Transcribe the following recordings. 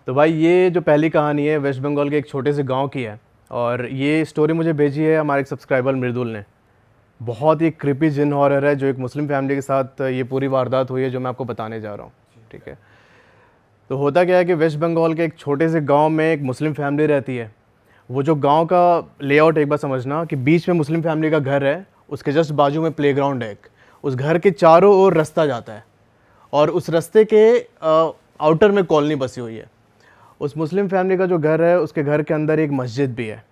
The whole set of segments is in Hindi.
तो भाई ये जो पहली कहानी है वेस्ट बंगाल के एक छोटे से गांव की है। और ये स्टोरी मुझे भेजी है हमारे एक सब्सक्राइबर मृदुल ने। बहुत ही क्रिपी जिन हॉरर है जो एक मुस्लिम फैमिली के साथ ये पूरी वारदात हुई है जो मैं आपको बताने जा रहा हूँ। ठीक है, तो होता क्या है कि वेस्ट बंगाल के एक छोटे से गांव में एक मुस्लिम फैमिली रहती है। वो जो गांव का लेआउट एक बार समझना कि बीच में मुस्लिम फैमिली का घर है, उसके जस्ट बाजू में प्लेग्राउंड है एक। उस घर के चारों ओर रास्ता जाता है और उस रास्ते के आउटर में कॉलोनी बसी हुई है। उस मुस्लिम फैमिली का जो घर है उसके घर के अंदर एक मस्जिद भी है।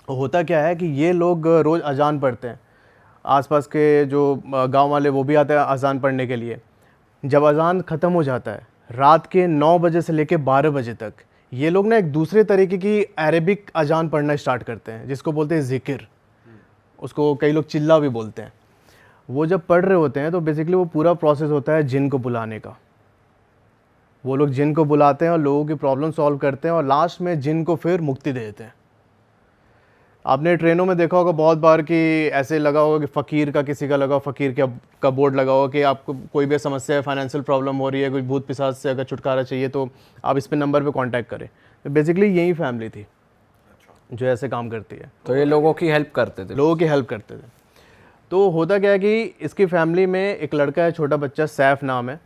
होता क्या है कि ये लोग रोज़ अजान पढ़ते हैं। आसपास के जो गांव वाले वो भी आते हैं अजान पढ़ने के लिए। जब अजान ख़त्म हो जाता है रात के 9 बजे से लेकर 12 बजे तक ये लोग ना एक दूसरे तरीके की अरेबिक अजान पढ़ना स्टार्ट करते हैं जिसको बोलते हैं ज़िक्र। उसको कई लोग चिल्ला भी बोलते हैं। वो जब पढ़ रहे होते हैं तो बेसिकली वो पूरा प्रोसेस होता है जिन को बुलाने का। वो लोग जिन को बुलाते हैं और लोगों की प्रॉब्लम सॉल्व करते हैं और लास्ट में जिन को फिर मुक्ति दे देते हैं। आपने ट्रेनों में देखा होगा बहुत बार कि ऐसे लगा होगा कि फ़कीर का किसी का लगा, फ़कीर का बोर्ड लगा होगा कि आपको कोई भी समस्या है, फाइनेंशियल प्रॉब्लम हो रही है, कोई भूत पिशाच से अगर छुटकारा चाहिए तो आप इस पे नंबर पे कांटेक्ट करें। तो बेसिकली यही फैमिली थी जो ऐसे काम करती है। तो ये लोगों की हेल्प करते थे? लोगों की हेल्प करते थे। तो होता क्या है कि इसकी फैमिली में एक लड़का है, छोटा बच्चा, सैफ नाम है।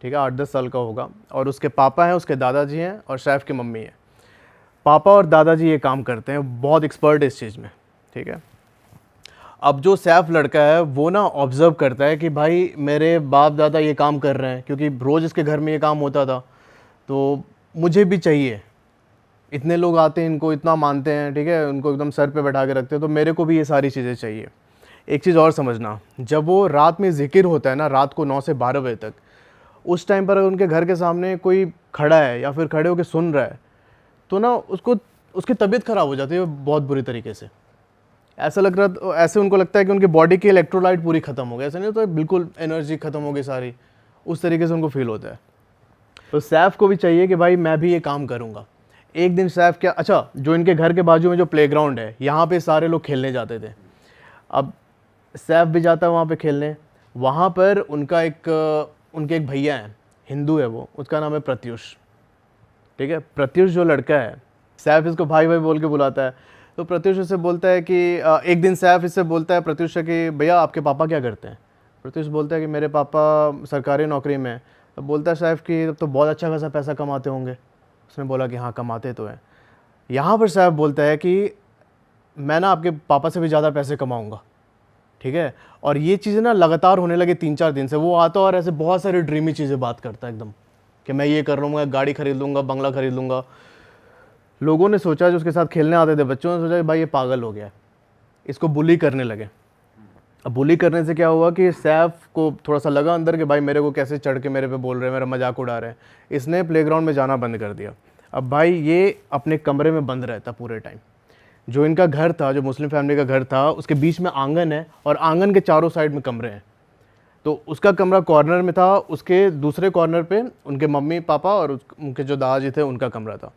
ठीक है, 8-10 साल का होगा। और उसके पापा हैं, उसके दादाजी हैं और सैफ की मम्मी है। पापा और दादाजी ये काम करते हैं, बहुत एक्सपर्ट है इस चीज़ में। ठीक है, अब जो सैफ लड़का है वो ना ऑब्ज़र्व करता है कि भाई मेरे बाप दादा ये काम कर रहे हैं, क्योंकि रोज़ इसके घर में ये काम होता था, तो मुझे भी चाहिए। इतने लोग आते हैं, इनको इतना मानते हैं, ठीक है, उनको एकदम सर पे बैठा के रखते हैं, तो मेरे को भी ये सारी चीज़ें चाहिए। एक चीज़ और समझना, जब वो रात में ज़िक्र होता है ना, रात को 9 से 12 बजे तक, उस टाइम पर अगर उनके घर के सामने कोई खड़ा है या फिर खड़े होकर सुन रहा है तो ना उसको उसकी तबीयत ख़राब हो जाती है बहुत बुरी तरीके से। ऐसे उनको लगता है कि उनकी बॉडी की इलेक्ट्रोलाइट पूरी ख़त्म हो गई। ऐसा नहीं होता, बिल्कुल एनर्जी ख़त्म हो गई सारी, उस तरीके से उनको फील होता है। तो सैफ को भी चाहिए कि भाई मैं भी ये काम करूँगा। एक दिन सैफ क्या, अच्छा, जो इनके घर के बाजू में जो प्लेग्राउंड है यहाँ पे सारे लोग खेलने जाते थे। अब सैफ भी जाता है वहाँ पे खेलने। वहाँ पर उनके एक भैया हैं, हिंदू है वो, उसका नाम है प्रत्युष। ठीक है, प्रत्युष जो लड़का है, सैफ इसको भाई भाई बोल के बुलाता है। तो प्रत्युष उससे बोलता है कि एक दिन सैफ इससे बोलता है प्रत्युष से कि भैया आपके पापा क्या करते हैं। प्रत्युष बोलता है कि मेरे पापा सरकारी नौकरी में हैं। तो बोलता है सैफ कि तब तो बहुत अच्छा खासा पैसा कमाते होंगे। उसने बोला कि हाँ कमाते तो हैं। यहाँ पर सैफ बोलता है कि मैं ना आपके पापा से भी ज़्यादा पैसे कमाऊँगा। ठीक है, और ये चीज़ें ना लगातार होने लगे 3-4 दिन से। वो आता और ऐसे बहुत सारी ड्रीमी चीज़ें बात करता है एकदम कि मैं ये कर लूँगा, गाड़ी खरीद लूँगा, बंगला खरीद लूँगा। लोगों ने सोचा, जो उसके साथ खेलने आते थे बच्चों ने सोचा कि भाई ये पागल हो गया है, इसको बुली करने लगे। अब बुली करने से क्या हुआ कि सैफ को थोड़ा सा लगा अंदर कि भाई मेरे को कैसे चढ़ के मेरे पे बोल रहे हैं, मेरा मजाक उड़ा रहे हैं। इसने प्लेग्राउंड में जाना बंद कर दिया। अब भाई ये अपने कमरे में बंद रहता पूरे टाइम। जो इनका घर था, जो मुस्लिम फैमिली का घर था, उसके बीच में आंगन है और आंगन के चारों साइड में कमरे हैं। तो उसका कमरा कॉर्नर में था, उसके दूसरे कॉर्नर पे उनके मम्मी पापा और उनके जो दादाजी थे उनका कमरा था।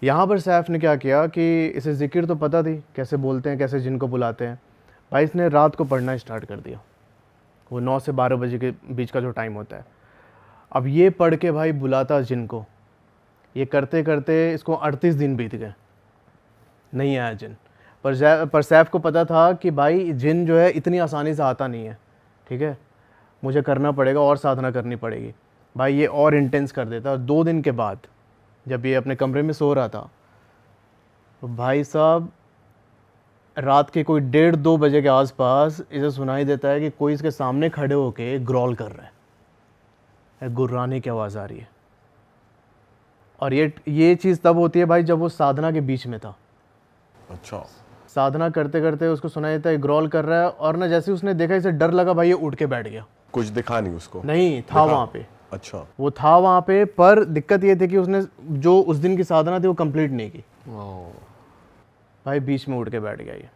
यहाँ पर सैफ ने क्या किया कि इसे ज़िक्र तो पता थी कैसे बोलते हैं, कैसे जिनको बुलाते हैं। भाई इसने रात को पढ़ना स्टार्ट कर दिया, वो 9 से 12 बजे के बीच का जो टाइम होता है। अब ये पढ़ के भाई बुलाता जिनको, ये करते करते इसको 38 दिन बीत गए, नहीं आया जिन। पर सैफ को पता था कि भाई जिन जो है इतनी आसानी से आता नहीं है। ठीक है, मुझे करना पड़ेगा और साधना करनी पड़ेगी। भाई ये और इंटेंस कर देता। और 2 दिन के बाद जब ये अपने कमरे में सो रहा था तो भाई साहब रात के कोई 1:30-2 बजे के आसपास इसे सुनाई देता है कि कोई इसके सामने खड़े होके ग्रॉल कर रहा है, गुर्राने की आवाज़ आ रही है। और ये चीज़ तब होती है भाई जब वो साधना के बीच में था। अच्छा, साधना करते करते उसको सुनाई देता है ग्रॉल कर रहा है। और ना जैसे उसने देखा, इसे डर लगा, भाई ये उठ के बैठ गया। कुछ दिखा नहीं उसको? नहीं था वहाँ पे। अच्छा, वो था वहाँ पे, पर दिक्कत ये थी कि उसने जो उस दिन की साधना थी वो कंप्लीट नहीं की। भाई बीच में उठ के बैठ गया ये।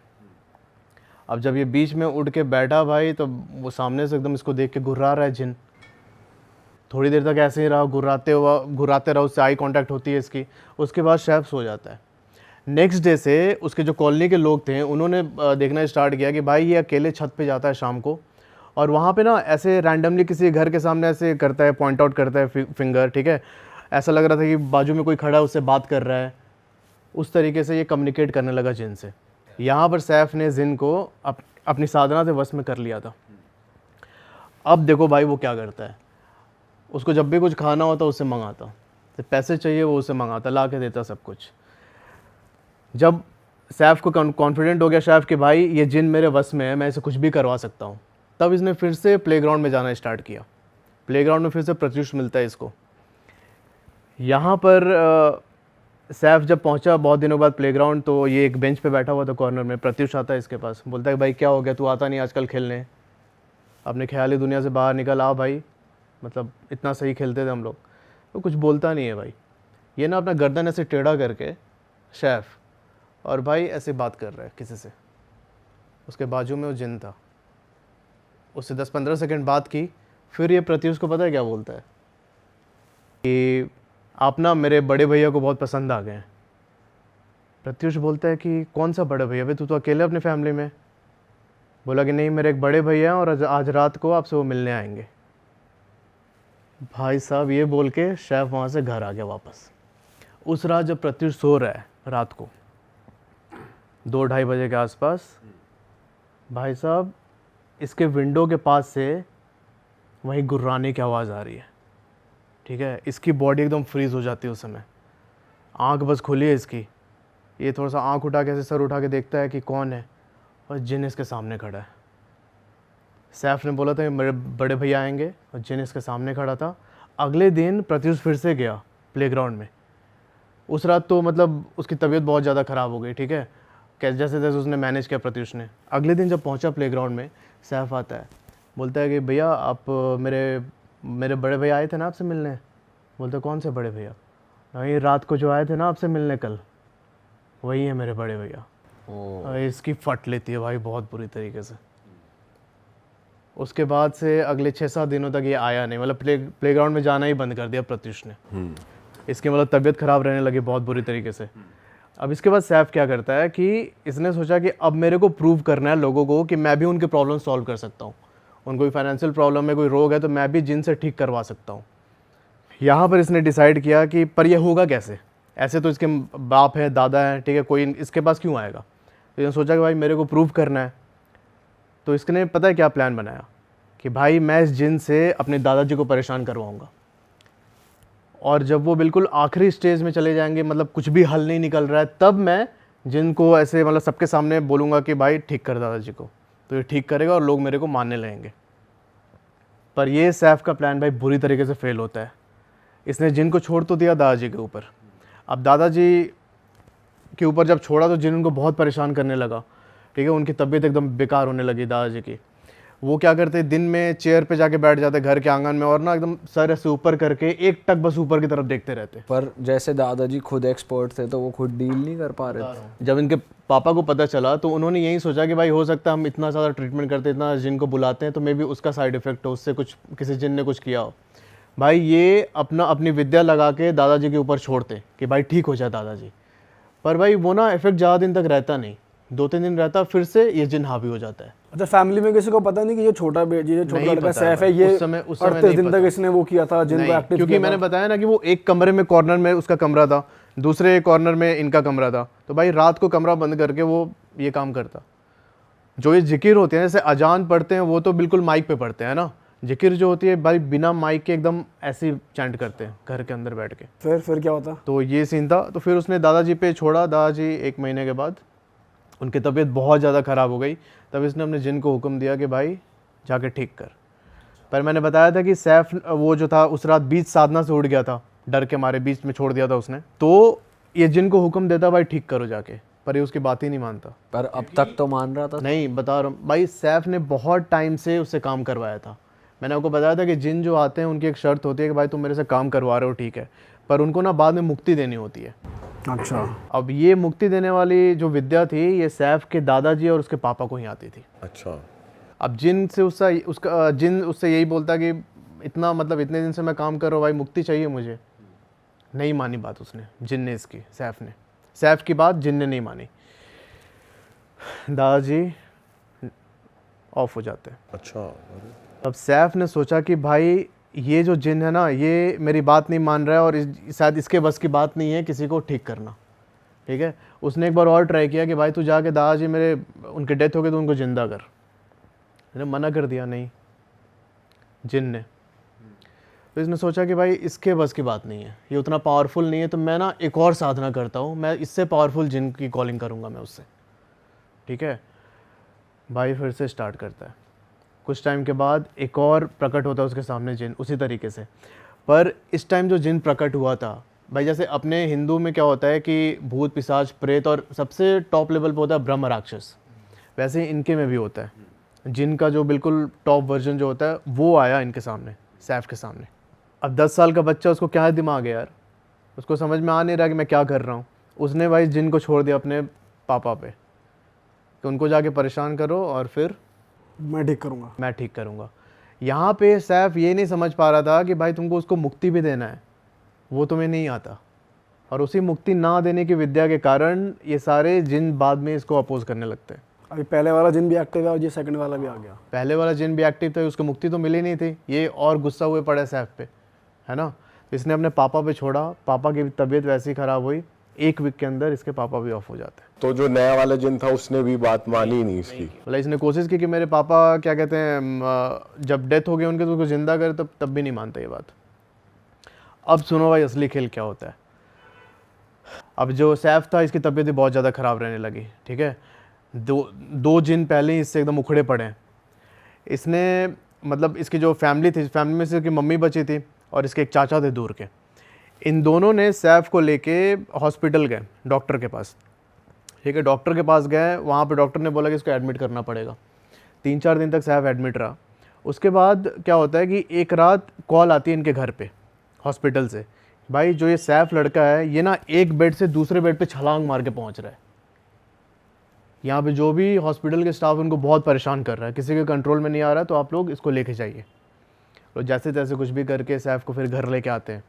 अब जब ये बीच में उठ के बैठा भाई, तो वो सामने से एकदम इसको देख के घुर्रा रहा है जिन। थोड़ी देर तक ऐसे ही रहा, घुराते रहा, उससे आई कांटेक्ट होती है इसकी। उसके बाद सैफ सो जाता है। नेक्स्ट डे से उसके जो कॉलोनी के लोग थे उन्होंने देखना स्टार्ट किया कि भाई ये अकेले छत पे जाता है शाम को, और वहाँ पे ना ऐसे रैंडमली किसी घर के सामने ऐसे करता है, पॉइंट आउट करता है फिंगर। ठीक है, ऐसा लग रहा था कि बाजू में कोई खड़ा है उससे बात कर रहा है, उस तरीके से ये कम्युनिकेट करने लगा जिन से। यहाँ पर सैफ ने जिन को अपनी साधना से वश में कर लिया था। अब देखो भाई वो क्या करता है, उसको जब भी कुछ खाना होता उससे मंगाता, तो पैसे चाहिए वो उससे मंगाता, ला के देता सब कुछ। जब सैफ को कॉन्फिडेंट हो गया सैफ कि भाई ये जिन मेरे वश में है, मैं इसे कुछ भी करवा सकता हूँ, तब इसने फिर से प्लेग्राउंड में जाना स्टार्ट किया। प्लेग्राउंड में फिर से प्रत्युष मिलता है इसको। यहाँ पर सैफ जब पहुँचा बहुत दिनों बाद प्लेग्राउंड, तो ये एक बेंच पे बैठा हुआ था कॉर्नर में। प्रत्युष आता है इसके पास, बोलता है भाई क्या हो गया, तू आता नहीं आजकल खेलने, अपने ख्याली दुनिया से बाहर निकल आ भाई, मतलब इतना सही खेलते थे हम लोग। तो कुछ बोलता नहीं है भाई। ये ना अपना गर्दन ऐसे टेढ़ा करके सैफ, और भाई ऐसे बात कर रहा है किसी से। उसके बाजू में वो जिन था, उससे 10-15 सेकंड बात की। फिर ये प्रत्युष को पता है क्या बोलता है कि आप ना मेरे बड़े भैया को बहुत पसंद आ गए हैं। प्रत्युष बोलता है कि कौन सा बड़े भैया भाई, तू तो अकेले अपने फैमिली में। बोला कि नहीं, मेरे एक बड़े भैया हैं और आज रात को आपसे वो मिलने आएंगे। भाई साहब ये बोल के सैफ वहाँ से घर आ गया वापस। उस रात जब प्रत्युष सो रहा है, रात को 2-2:30 बजे के आसपास, भाई साहब इसके विंडो के पास से वहीं गुर्राने की आवाज़ आ रही है। ठीक है, इसकी बॉडी एकदम फ्रीज़ हो जाती है उस समय। आंख बस खुली है इसकी, ये थोड़ा सा आंख उठा के ऐसे सर उठा के देखता है कि कौन है, और जिन इसके सामने खड़ा है। सैफ ने बोला था मेरे बड़े भैया आएंगे, और जिन इसके सामने खड़ा था। अगले दिन प्रत्युष फिर से गया प्लेग्राउंड में। उस रात तो मतलब उसकी तबीयत बहुत ज़्यादा ख़राब हो गई। ठीक है, कैसे जैसे तैसे उसने मैनेज किया प्रत्युष ने। अगले दिन जब पहुंचा प्लेग्राउंड में, सैफ आता है, बोलता है कि भैया आप मेरे बड़े भैया आए थे ना आपसे मिलने। बोलते कौन से बड़े भैया? नहीं, रात को जो आए थे ना आपसे मिलने कल, वही है मेरे बड़े भैया। इसकी फट लेती है भाई बहुत बुरी तरीके से। उसके बाद से अगले 6-7 दिनों तक ये आया नहीं, मतलब प्लेग्राउंड में जाना ही बंद कर दिया प्रत्युष ने। इसकी मतलब तबीयत ख़राब रहने लगी बहुत बुरी तरीके से। अब इसके बाद सैफ क्या करता है कि इसने सोचा कि अब मेरे को प्रूव करना है लोगों को कि मैं भी उनके प्रॉब्लम सॉल्व कर सकता हूँ। उनको कोई फाइनेंशियल प्रॉब्लम है, कोई रोग है, तो मैं भी जिन से ठीक करवा सकता हूँ। यहाँ पर इसने डिसाइड किया कि पर यह होगा कैसे, ऐसे तो इसके बाप है, दादा है, ठीक है, कोई इसके पास क्यों आएगा। तो इसने सोचा कि भाई मेरे को प्रूव करना है। तो इसने पता है क्या प्लान बनाया कि भाई मैं इस जिन से अपने दादाजी को परेशान करवाऊँगा, और जब वो बिल्कुल आखिरी स्टेज में चले जाएंगे, मतलब कुछ भी हल नहीं निकल रहा है, तब मैं जिनको ऐसे मतलब सबके सामने बोलूँगा कि भाई ठीक कर दादाजी को, तो ये ठीक करेगा और लोग मेरे को मानने लगेंगे। पर ये सैफ का प्लान भाई बुरी तरीके से फेल होता है। इसने जिन को छोड़ तो दिया दादाजी के ऊपर। अब दादाजी के ऊपर जब छोड़ा तो जिन उनको बहुत परेशान करने लगा। ठीक है, उनकी तबीयत एकदम बेकार होने लगी दादाजी की। वो क्या करते, दिन में चेयर पे जाके बैठ जाते घर के आंगन में, और ना एकदम सर ऐसे ऊपर करके एक टक बस ऊपर की तरफ देखते रहते। पर जैसे दादाजी खुद एक्सपर्ट थे तो वो खुद डील नहीं कर पा रहे थे। जब इनके पापा को पता चला तो उन्होंने यही सोचा कि भाई हो सकता है हम इतना ज़्यादा ट्रीटमेंट करते, इतना जिन को बुलाते हैं, तो मे बी उसका साइड इफेक्ट हो, उससे कुछ किसी जिन ने कुछ किया हो। भाई ये अपनी विद्या लगा के दादाजी के ऊपर छोड़ते कि भाई ठीक हो जाए दादाजी। पर भाई वो ना इफेक्ट ज़्यादा दिन तक रहता नहीं, 2-3 दिन रहता, फिर से ये जिन हावी हो जाता है। अच्छा, फैमिली में किसी को पता नहीं कि ये छोटा लड़का सैफ है, ये उस समय 38 दिन तक इसने वो किया था, जिन को एक्टिव, क्योंकि मैंने बताया ना कि वो एक कमरे में कॉर्नर में उसका कमरा था, दूसरे कॉर्नर में इनका कमरा था। तो भाई रात को कमरा बंद करके वो ये काम करता। जो ये जिकिर होते हैं, जैसे अजान पढ़ते हैं, वो तो बिल्कुल माइक पे पढ़ते हैं ना। जिकिर जो होती है भाई बिना माइक के एकदम ऐसे चैंट करते हैं घर के अंदर बैठ के। फिर क्या होता? तो ये सीन था। तो फिर उसने दादाजी पे छोड़ा। दादाजी 1 महीने के बाद उनकी तबीयत बहुत ज़्यादा ख़राब हो गई। तब इसने अपने जिन को हुक्म दिया कि भाई जाके ठीक कर। पर मैंने बताया था कि सैफ वो जो था उस रात बीच साधना से उड़ गया था, डर के मारे बीच में छोड़ दिया था उसने। तो ये जिन को हुक्म देता भाई ठीक करो जाके, पर ये उसकी बात ही नहीं मानता। पर अब तक तो मान रहा था। नहीं, बता रहा हूँ भाई, सैफ ने बहुत टाइम से उससे काम करवाया था। मैंने आपको बताया था कि जिन जो आते हैं उनकी एक शर्त होती है कि भाई तुम मेरे से काम करवा रहे हो, ठीक है, पर उनको ना बाद में मुक्ति देनी होती है। अच्छा। अब ये मुक्ति देने वाली जो विद्या थी, ये सैफ के दादाजी और उसके पापा को ही आती थी। अच्छा। अब जिन से उसका जिन उससे यही बोलता कि इतना मतलब इतने दिन से मैं काम कर रहा हूँ भाई, मुक्ति चाहिए मुझे। नहीं मानी बात उसने, जिन ने इसकी, सैफ की बात जिन ने नहीं मानी। दादाजी ऑफ हो जाते हैं। अच्छा। अब सैफ ने सोचा कि भाई ये जो जिन है ना, ये मेरी बात नहीं मान रहा है और शायद इसके बस की बात नहीं है किसी को ठीक करना, ठीक है। उसने एक बार और ट्राई किया कि भाई तू जाके दादाजी मेरे उनकी डेथ हो गई तो उनको ज़िंदा कर। मैंने मना कर दिया, नहीं, जिन ने। तो इसने सोचा कि भाई इसके बस की बात नहीं है, ये उतना पावरफुल नहीं है, तो मैं ना एक और साधना करता हूँ, मैं इससे पावरफुल जिन की कॉलिंग करूँगा मैं उससे, ठीक है। भाई फिर से स्टार्ट करता है। कुछ टाइम के बाद एक और प्रकट होता है उसके सामने जिन, उसी तरीके से। पर इस टाइम जो जिन प्रकट हुआ था भाई, जैसे अपने हिंदू में क्या होता है कि भूत पिशाच प्रेत और सबसे टॉप लेवल पे होता है ब्रह्म राक्षस, वैसे ही इनके में भी होता है। जिन का जो बिल्कुल टॉप वर्जन जो होता है वो आया इनके सामने, सैफ के सामने। अब 10 साल का बच्चा, उसको क्या दिमाग है यार, उसको समझ में आ नहीं रहा कि मैं क्या कर रहा हूँ। उसने भाई जिन को छोड़ दिया अपने पापा पे कि उनको जाके परेशान करो और फिर मैं ठीक करूँगा। यहाँ पे सैफ ये नहीं समझ पा रहा था कि भाई तुमको उसको मुक्ति भी देना है, वो तुम्हें नहीं आता। और उसी मुक्ति ना देने की विद्या के कारण ये सारे जिन बाद में इसको अपोज करने लगते हैं। अभी पहले वाला जिन भी एक्टिव है और ये सेकंड वाला भी आ गया। पहले वाला जिन भी एक्टिव था, उसको मुक्ति तो मिली नहीं थी, ये और गुस्सा हुए पड़े सैफ पे, है ना। तो इसने अपने पापा पे छोड़ा, पापा की तबीयत वैसी ख़राब हुई, 1 वीक के अंदर इसके पापा भी ऑफ हो जाते हैं। तो जो नया वाला जिन था उसने भी बात मानी नहीं इसकी। मतलब इसने कोशिश की कि मेरे पापा क्या कहते हैं जब डेथ हो गई उनके तो उसको ज़िंदा करे, तब भी नहीं मानते ये बात। अब सुनो भाई असली खेल क्या होता है। अब जो सैफ था इसकी तबीयत भी बहुत ज़्यादा ख़राब रहने लगी, ठीक है। दो जिन पहले ही इससे एकदम उखड़े पड़े हैं। इसने मतलब इसकी जो फैमिली थी, फैमिली में से इसकी मम्मी बची थी और इसके एक चाचा थे दूर के। इन दोनों ने सैफ को लेके हॉस्पिटल गए, डॉक्टर के पास, ठीक है। डॉक्टर के पास गए, वहाँ पे डॉक्टर ने बोला कि इसको एडमिट करना पड़ेगा। 3-4 दिन तक सैफ एडमिट रहा। उसके बाद क्या होता है कि एक रात कॉल आती है इनके घर पे हॉस्पिटल से, भाई जो ये सैफ लड़का है ये ना एक बेड से दूसरे बेड पे छलांग मार के पहुँच रहा है। यहाँ पे जो भी हॉस्पिटल के स्टाफ उनको बहुत परेशान कर रहा है, किसी के कंट्रोल में नहीं आ रहा, तो आप लोग इसको लेके जाइए। तो जैसे तैसे कुछ भी करके सैफ को फिर घर लेके आते हैं।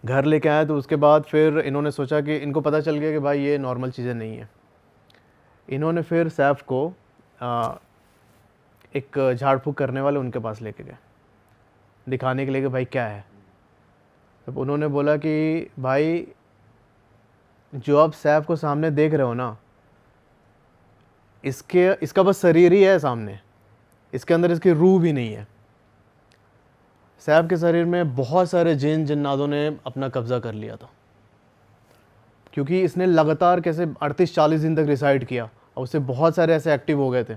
घर लेके आए तो उसके बाद फिर इन्होंने सोचा कि इनको पता चल गया कि भाई ये नॉर्मल चीज़ें नहीं है। इन्होंने फिर सैफ को एक झाड़ फूँक करने वाले उनके पास लेके गए, दिखाने के लिए कि भाई क्या है। तब उन्होंने बोला कि भाई जो आप सैफ को सामने देख रहे हो ना, इसका बस शरीर ही है सामने, इसके अंदर इसकी रूह भी नहीं है। सैफ के शरीर में बहुत सारे जिन्नादों ने अपना कब्जा कर लिया था, क्योंकि इसने लगातार कैसे 38-40 दिन तक रिसाइड किया और उससे बहुत सारे ऐसे एक्टिव हो गए थे।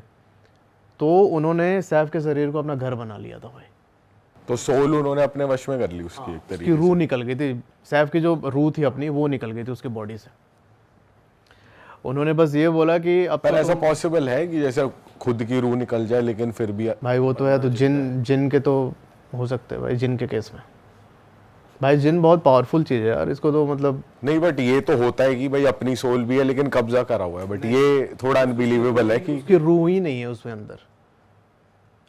तो उन्होंने सैफ के शरीर को अपना घर बना लिया था भाई। तो सोल उन्होंने अपने वश में कर ली उसकी एक तरीके उसकी रूह निकल गई थी, सैफ की जो रूह थी अपनी वो निकल गई थी उसकी बॉडी से। उन्होंने बस ये बोला कि अब पर ऐसा पॉसिबल है कि जैसे खुद की रूह निकल जाए लेकिन फिर भी भाई वो तो है, तो जिन के तो हो सकते हैं भाई, जिन के केस में भाई जिन बहुत पावरफुल चीज़ है यार, इसको तो मतलब नहीं। बट ये तो होता है कि भाई अपनी सोल भी है लेकिन कब्जा करा हुआ है, बट ये थोड़ा अनबिलीवेबल है कि उसकी रूह ही नहीं है उसमें अंदर।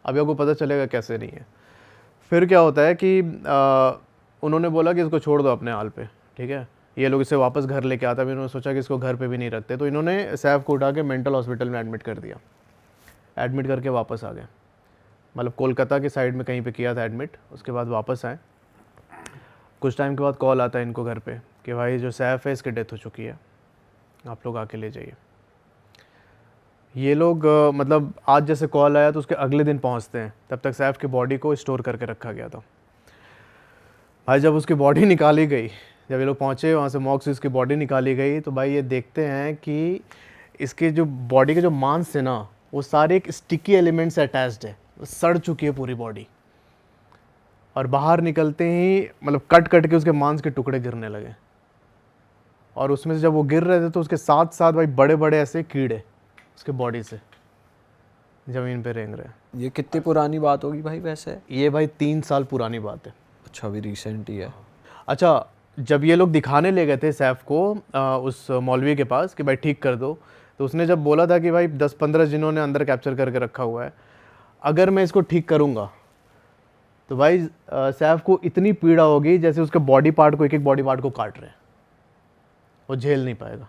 अभी आपको पता चलेगा कैसे नहीं है। फिर क्या होता है कि उन्होंने बोला कि इसको छोड़ दो अपने हाल पे, ठीक है। ये लोग इसे वापस घर लेके आता है। इन्होंने सोचा कि इसको घर पे भी नहीं रखते, तो इन्होंने सैफ को उठा के मेंटल हॉस्पिटल में एडमिट कर दिया। एडमिट करके वापस आ गए, मतलब कोलकाता के साइड में कहीं पे किया था एडमिट। उसके बाद वापस आए। कुछ टाइम के बाद कॉल आता है इनको घर पे कि भाई जो सैफ है इसकी डेथ हो चुकी है, आप लोग आके ले जाइए। ये लोग मतलब आज जैसे कॉल आया तो उसके अगले दिन पहुंचते हैं, तब तक सैफ की बॉडी को स्टोर करके रखा गया था। भाई जब उसकी बॉडी निकाली गई, जब ये लोग पहुँचे वहाँ से मॉर्ग से इसकी बॉडी निकाली गई, तो भाई ये देखते हैं कि इसके जो बॉडी के जो मांस है ना, वो सारे एक स्टिकी एलिमेंट से अटैच्ड है, सड़ चुकी है पूरी बॉडी। और बाहर निकलते ही मतलब कट कट के उसके मांस के टुकड़े गिरने लगे। और उसमें से जब वो गिर रहे थे तो उसके साथ साथ भाई बड़े बड़े ऐसे कीड़े उसके बॉडी से ज़मीन पे रेंग रहे। ये कितनी पुरानी बात होगी भाई वैसे? ये भाई 3 साल पुरानी बात है। अच्छा, अभी रिसेंट ही है। अच्छा, जब ये लोग दिखाने ले गए थे सैफ को उस मौलवी के पास कि भाई ठीक कर दो, तो उसने जब बोला था कि भाई 10-15 जिन्होंने अंदर कैप्चर करके रखा हुआ है, अगर मैं इसको ठीक करूँगा तो भाई सैफ को इतनी पीड़ा होगी जैसे उसके बॉडी पार्ट को, एक एक बॉडी पार्ट को काट रहे हैं, वो झेल नहीं पाएगा।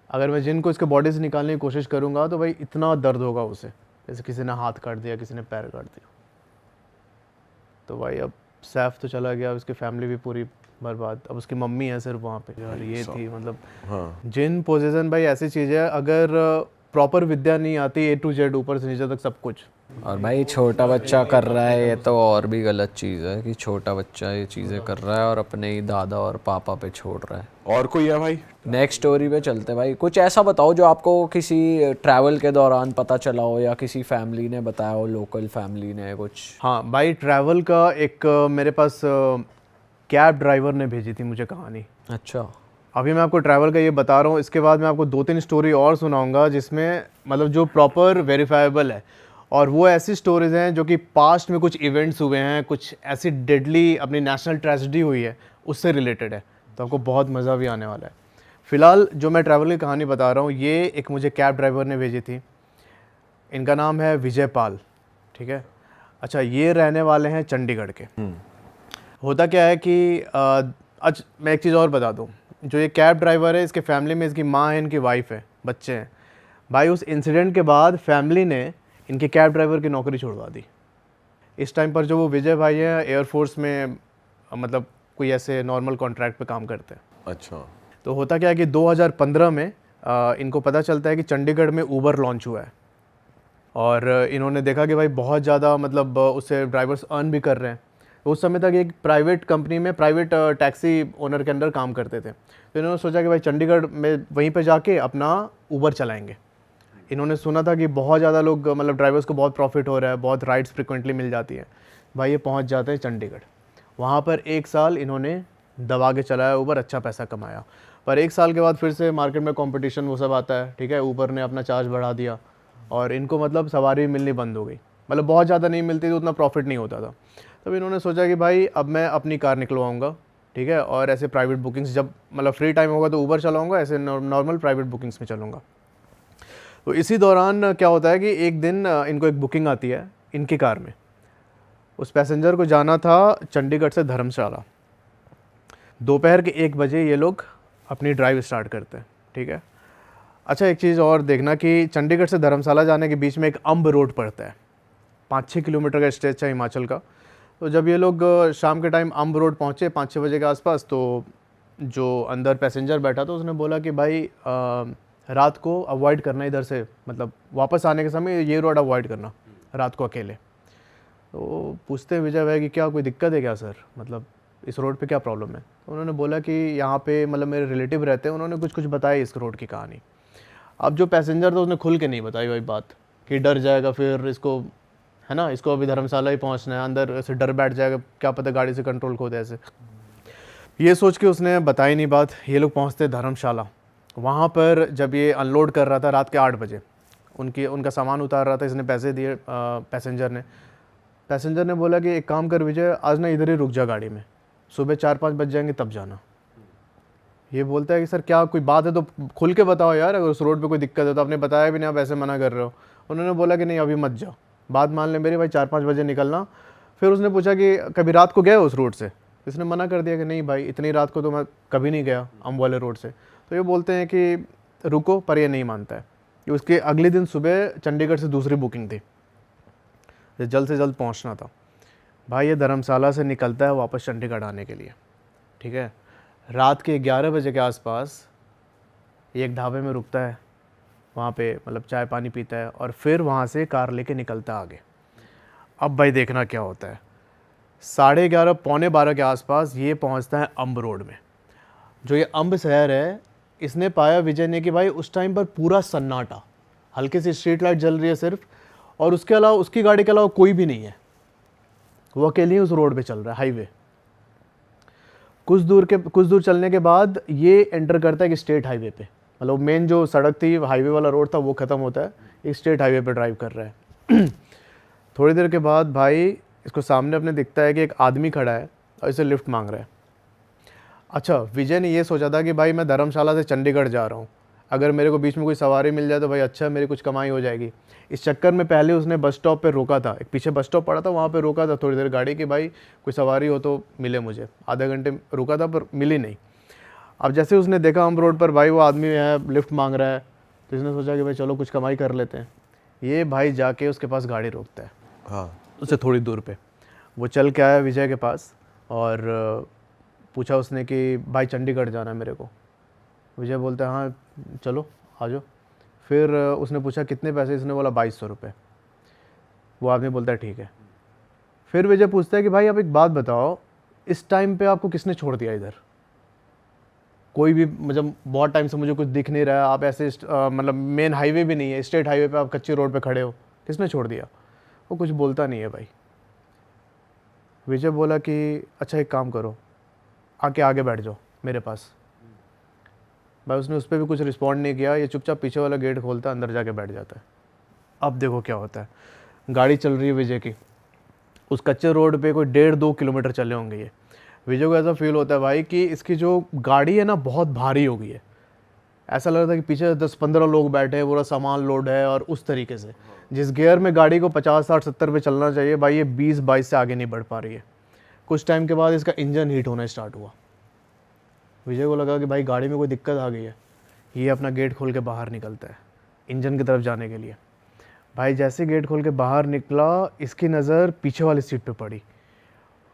अगर मैं जिन को इसके बॉडी से निकालने की कोशिश करूँगा तो भाई इतना दर्द होगा उसे, जैसे किसी ने हाथ काट दिया, किसी ने पैर काट दिया। तो भाई अब सैफ तो चला गया, उसकी फैमिली भी पूरी बर्बाद। अब उसकी मम्मी है सिर्फ वहाँ पे यार, ये थी मतलब हाँ जिन पोजीशन भाई ऐसी चीज़ है, अगर प्रॉपर विद्या नहीं आती A to Z ऊपर से नीचे तक सब कुछ। और भाई छोटा बच्चा कर रहा है ये तो और भी गलत चीज़ है कि छोटा बच्चा ये चीज़ें कर रहा है और अपने ही दादा और पापा पे छोड़ रहा है। और कोई है भाई? नेक्स्ट स्टोरी पे चलते हैं भाई। कुछ ऐसा बताओ जो आपको किसी ट्रैवल के दौरान पता चला हो या किसी फैमिली ने बताया हो, लोकल फैमिली ने कुछ। हाँ भाई, ट्रैवल का एक मेरे पास कैब ड्राइवर ने भेजी थी मुझे कहानी। अच्छा। अभी मैं आपको ट्रैवल का ये बता रहा हूँ, इसके बाद मैं आपको 2-3 स्टोरी और सुनाऊंगा जिसमें मतलब जो प्रॉपर वेरीफाइबल है, और वो ऐसी स्टोरीज हैं जो कि पास्ट में कुछ इवेंट्स हुए हैं, कुछ ऐसी डेडली अपनी नेशनल ट्रेजेडी हुई है उससे रिलेटेड है, तो आपको बहुत मज़ा भी आने वाला है। फ़िलहाल जो मैं ट्रैवल की कहानी बता रहा हूँ ये एक मुझे कैब ड्राइवर ने भेजी थी। इनका नाम है विजय पाल, ठीक है। अच्छा, ये रहने वाले हैं चंडीगढ़ के। होता क्या है कि अच्छा मैं एक चीज़ और बता दूँ, जो ये कैब ड्राइवर है इसके फैमिली में इसकी माँ है, इनकी वाइफ है, बच्चे हैं। भाई उस इंसिडेंट के बाद फैमिली ने इनके कैब ड्राइवर की नौकरी छुड़वा दी। इस टाइम पर जो वो विजय भाई हैं एयरफोर्स में मतलब कोई ऐसे नॉर्मल कॉन्ट्रैक्ट पे काम करते हैं। अच्छा। तो होता क्या है कि 2015 में इनको पता चलता है कि चंडीगढ़ में ऊबर लॉन्च हुआ है, और इन्होंने देखा कि भाई बहुत ज़्यादा मतलब उससे ड्राइवर्स अर्न भी कर रहे हैं। उस समय तक एक प्राइवेट कंपनी में प्राइवेट टैक्सी ओनर के अंदर काम करते थे। तो इन्होंने सोचा कि भाई चंडीगढ़ में वहीं पे जाके अपना ऊबर चलाएंगे। इन्होंने सुना था कि बहुत ज़्यादा लोग मतलब ड्राइवर्स को बहुत प्रॉफिट हो रहा है, बहुत राइड्स फ्रिक्वेंटली मिल जाती है। भाई ये पहुंच जाते हैं चंडीगढ़। वहाँ पर 1 साल इन्होंने दबा के चलाया ऊबर, अच्छा पैसा कमाया। पर 1 साल के बाद फिर से मार्केट में कंपटीशन वो सब आता है, ठीक है। ऊबर ने अपना चार्ज बढ़ा दिया और इनको मतलब सवारी मिलनी बंद हो गई, मतलब बहुत ज़्यादा नहीं मिलती तो उतना प्रॉफिट नहीं होता था। तब इन्होंने सोचा कि भाई अब मैं अपनी कार निकलवाऊँगा, ठीक है, और ऐसे प्राइवेट बुकिंग्स जब मतलब फ्री टाइम होगा तो ऊबर चलाऊँगा, ऐसे नॉर्मल प्राइवेट बुकिंग्स में चलूँगा। तो इसी दौरान क्या होता है कि एक दिन इनको एक बुकिंग आती है इनकी कार में। उस पैसेंजर को जाना था चंडीगढ़ से धर्मशाला। दोपहर के 1 बजे ये लोग अपनी ड्राइव स्टार्ट करते हैं, ठीक है। अच्छा, एक चीज़ और देखना कि चंडीगढ़ से धर्मशाला जाने के बीच में एक अम्ब रोड पड़ता है, 5-6 किलोमीटर का स्ट्रेच है हिमाचल का। तो जब ये लोग शाम के टाइम अम्ब रोड पहुँचे 5-6 बजे के आसपास, तो जो अंदर पैसेंजर बैठा था उसने बोला कि भाई रात को अवॉइड करना इधर से, मतलब वापस आने के समय ये रोड अवॉइड करना रात को अकेले। तो पूछते हैं विजय भाई कि क्या कोई दिक्कत है क्या सर, मतलब इस रोड पे क्या प्रॉब्लम है। तो उन्होंने बोला कि यहाँ पे मतलब मेरे रिलेटिव रहते हैं, उन्होंने कुछ बताया इस रोड की कहानी। अब जो पैसेंजर था उसने खुल के नहीं बताई भाई बात, कि डर जाएगा फिर इसको, है ना, इसको अभी धर्मशाला ही पहुँचना है, अंदर ऐसे डर बैठ जाएगा, क्या पता गाड़ी से कंट्रोल खो दे ऐसे। ये सोच के उसने बताई नहीं बात। ये लोग पहुँचते धर्मशाला। वहाँ पर जब ये अनलोड कर रहा था रात के 8 बजे, उनका सामान उतार रहा था, इसने पैसे दिए पैसेंजर ने बोला कि एक काम कर विजय, आज ना इधर ही रुक जा गाड़ी में, सुबह 4-5 बज जाएंगे तब जाना। ये बोलता है कि सर क्या कोई बात है तो खुल के बताओ यार, अगर उस रोड पे कोई दिक्कत है तो। आपने बताया भी नहीं, आप ऐसे मना कर रहे हो। उन्होंने बोला कि नहीं अभी मत जाओ, बात मान ले मेरी भाई, 4-5 बजे निकलना। फिर उसने पूछा कि कभी रात को गए उस रोड से। इसने मना कर दिया कि नहीं भाई, इतनी रात को तो मैं कभी नहीं गया अम्ब वाले रोड से। तो ये बोलते हैं कि रुको, पर ये नहीं मानता है। कि उसके अगले दिन सुबह चंडीगढ़ से दूसरी बुकिंग थी, जल्द से जल्द पहुंचना था। भाई ये धर्मशाला से निकलता है वापस चंडीगढ़ आने के लिए, ठीक है। रात के 11 बजे के आसपास ये एक ढाबे में रुकता है, वहाँ पे मतलब चाय पानी पीता है और फिर वहाँ से कार लेके निकलता है आगे। अब भाई देखना क्या होता है, 11:30 पौने 12 के आसपास ये पहुँचता है अम्ब रोड में। जो ये अम्ब शहर है, इसने पाया विजय ने कि भाई उस टाइम पर पूरा सन्नाटा, हल्की सी स्ट्रीट लाइट जल रही है सिर्फ, और उसके अलावा उसकी गाड़ी के अलावा कोई भी नहीं है। वो अकेले ही उस रोड पे चल रहा है, हाईवे। कुछ दूर चलने के बाद ये एंटर करता है कि स्टेट हाईवे पे, मतलब मेन जो सड़क थी हाईवे वाला रोड था वो ख़त्म होता है, एक स्टेट हाईवे पे ड्राइव कर रहा है। थोड़ी देर के बाद भाई इसको सामने अपने दिखता है कि एक आदमी खड़ा है और इसे लिफ्ट मांग रहा है। अच्छा, विजय ने ये सोचा था कि भाई मैं धर्मशाला से चंडीगढ़ जा रहा हूँ, अगर मेरे को बीच में कोई सवारी मिल जाए तो भाई अच्छा, मेरी कुछ कमाई हो जाएगी। इस चक्कर में पहले उसने बस स्टॉप पे रोका था, एक पीछे बस स्टॉप पड़ा था, वहाँ पे रोका था थोड़ी देर गाड़ी कि भाई कोई सवारी हो तो मिले मुझे। आधे घंटे रुका था पर मिली नहीं। अब जैसे उसने देखा हम रोड पर भाई वो आदमी है लिफ्ट मांग रहा है, तो इसने सोचा कि भाई चलो कुछ कमाई कर लेते हैं। ये भाई जाके उसके पास गाड़ी रोकता है, हाँ, उससे थोड़ी दूर पे। वो चल के आया विजय के पास और पूछा उसने कि भाई चंडीगढ़ जाना है मेरे को। विजय बोलता है हाँ चलो आ जाओ। फिर उसने पूछा कितने पैसे, इसने बोला 2200 रुपये। वो आदमी बोलता है ठीक है। फिर विजय पूछता है कि भाई आप एक बात बताओ, इस टाइम पे आपको किसने छोड़ दिया इधर? कोई भी मतलब बहुत टाइम से मुझे कुछ दिख नहीं रहा है, आप ऐसे मतलब मेन हाईवे भी नहीं है, स्टेट हाईवे पे आप कच्ची रोड पे खड़े हो, किसने छोड़ दिया? वो कुछ बोलता नहीं है भाई। विजय बोला कि अच्छा एक काम करो, आके आगे बैठ जाओ मेरे पास। भाई उसने उस पर भी कुछ रिस्पॉन्ड नहीं किया, ये चुपचाप पीछे वाला गेट खोलता है, अंदर जाके बैठ जाता है। अब देखो क्या होता है, गाड़ी चल रही है विजय की, उस कच्चे रोड पे कोई 1.5-2 किलोमीटर चले होंगे ये। विजय को ऐसा फील होता है भाई कि इसकी जो गाड़ी है ना बहुत भारी हो गई है। ऐसा लग रहा था कि पीछे 10-15 लोग बैठे हैं, पूरा सामान लोड है, और उस तरीके से जिस गियर में गाड़ी को 50-60-70 पे चलना चाहिए भाई ये 20-22 से आगे नहीं बढ़ पा रही है। कुछ टाइम के बाद इसका इंजन हीट होना स्टार्ट हुआ। विजय को लगा कि भाई गाड़ी में कोई दिक्कत आ गई है। ये अपना गेट खोल के बाहर निकलता है इंजन की तरफ जाने के लिए। भाई जैसे गेट खोल के बाहर निकला, इसकी नज़र पीछे वाली सीट पे पड़ी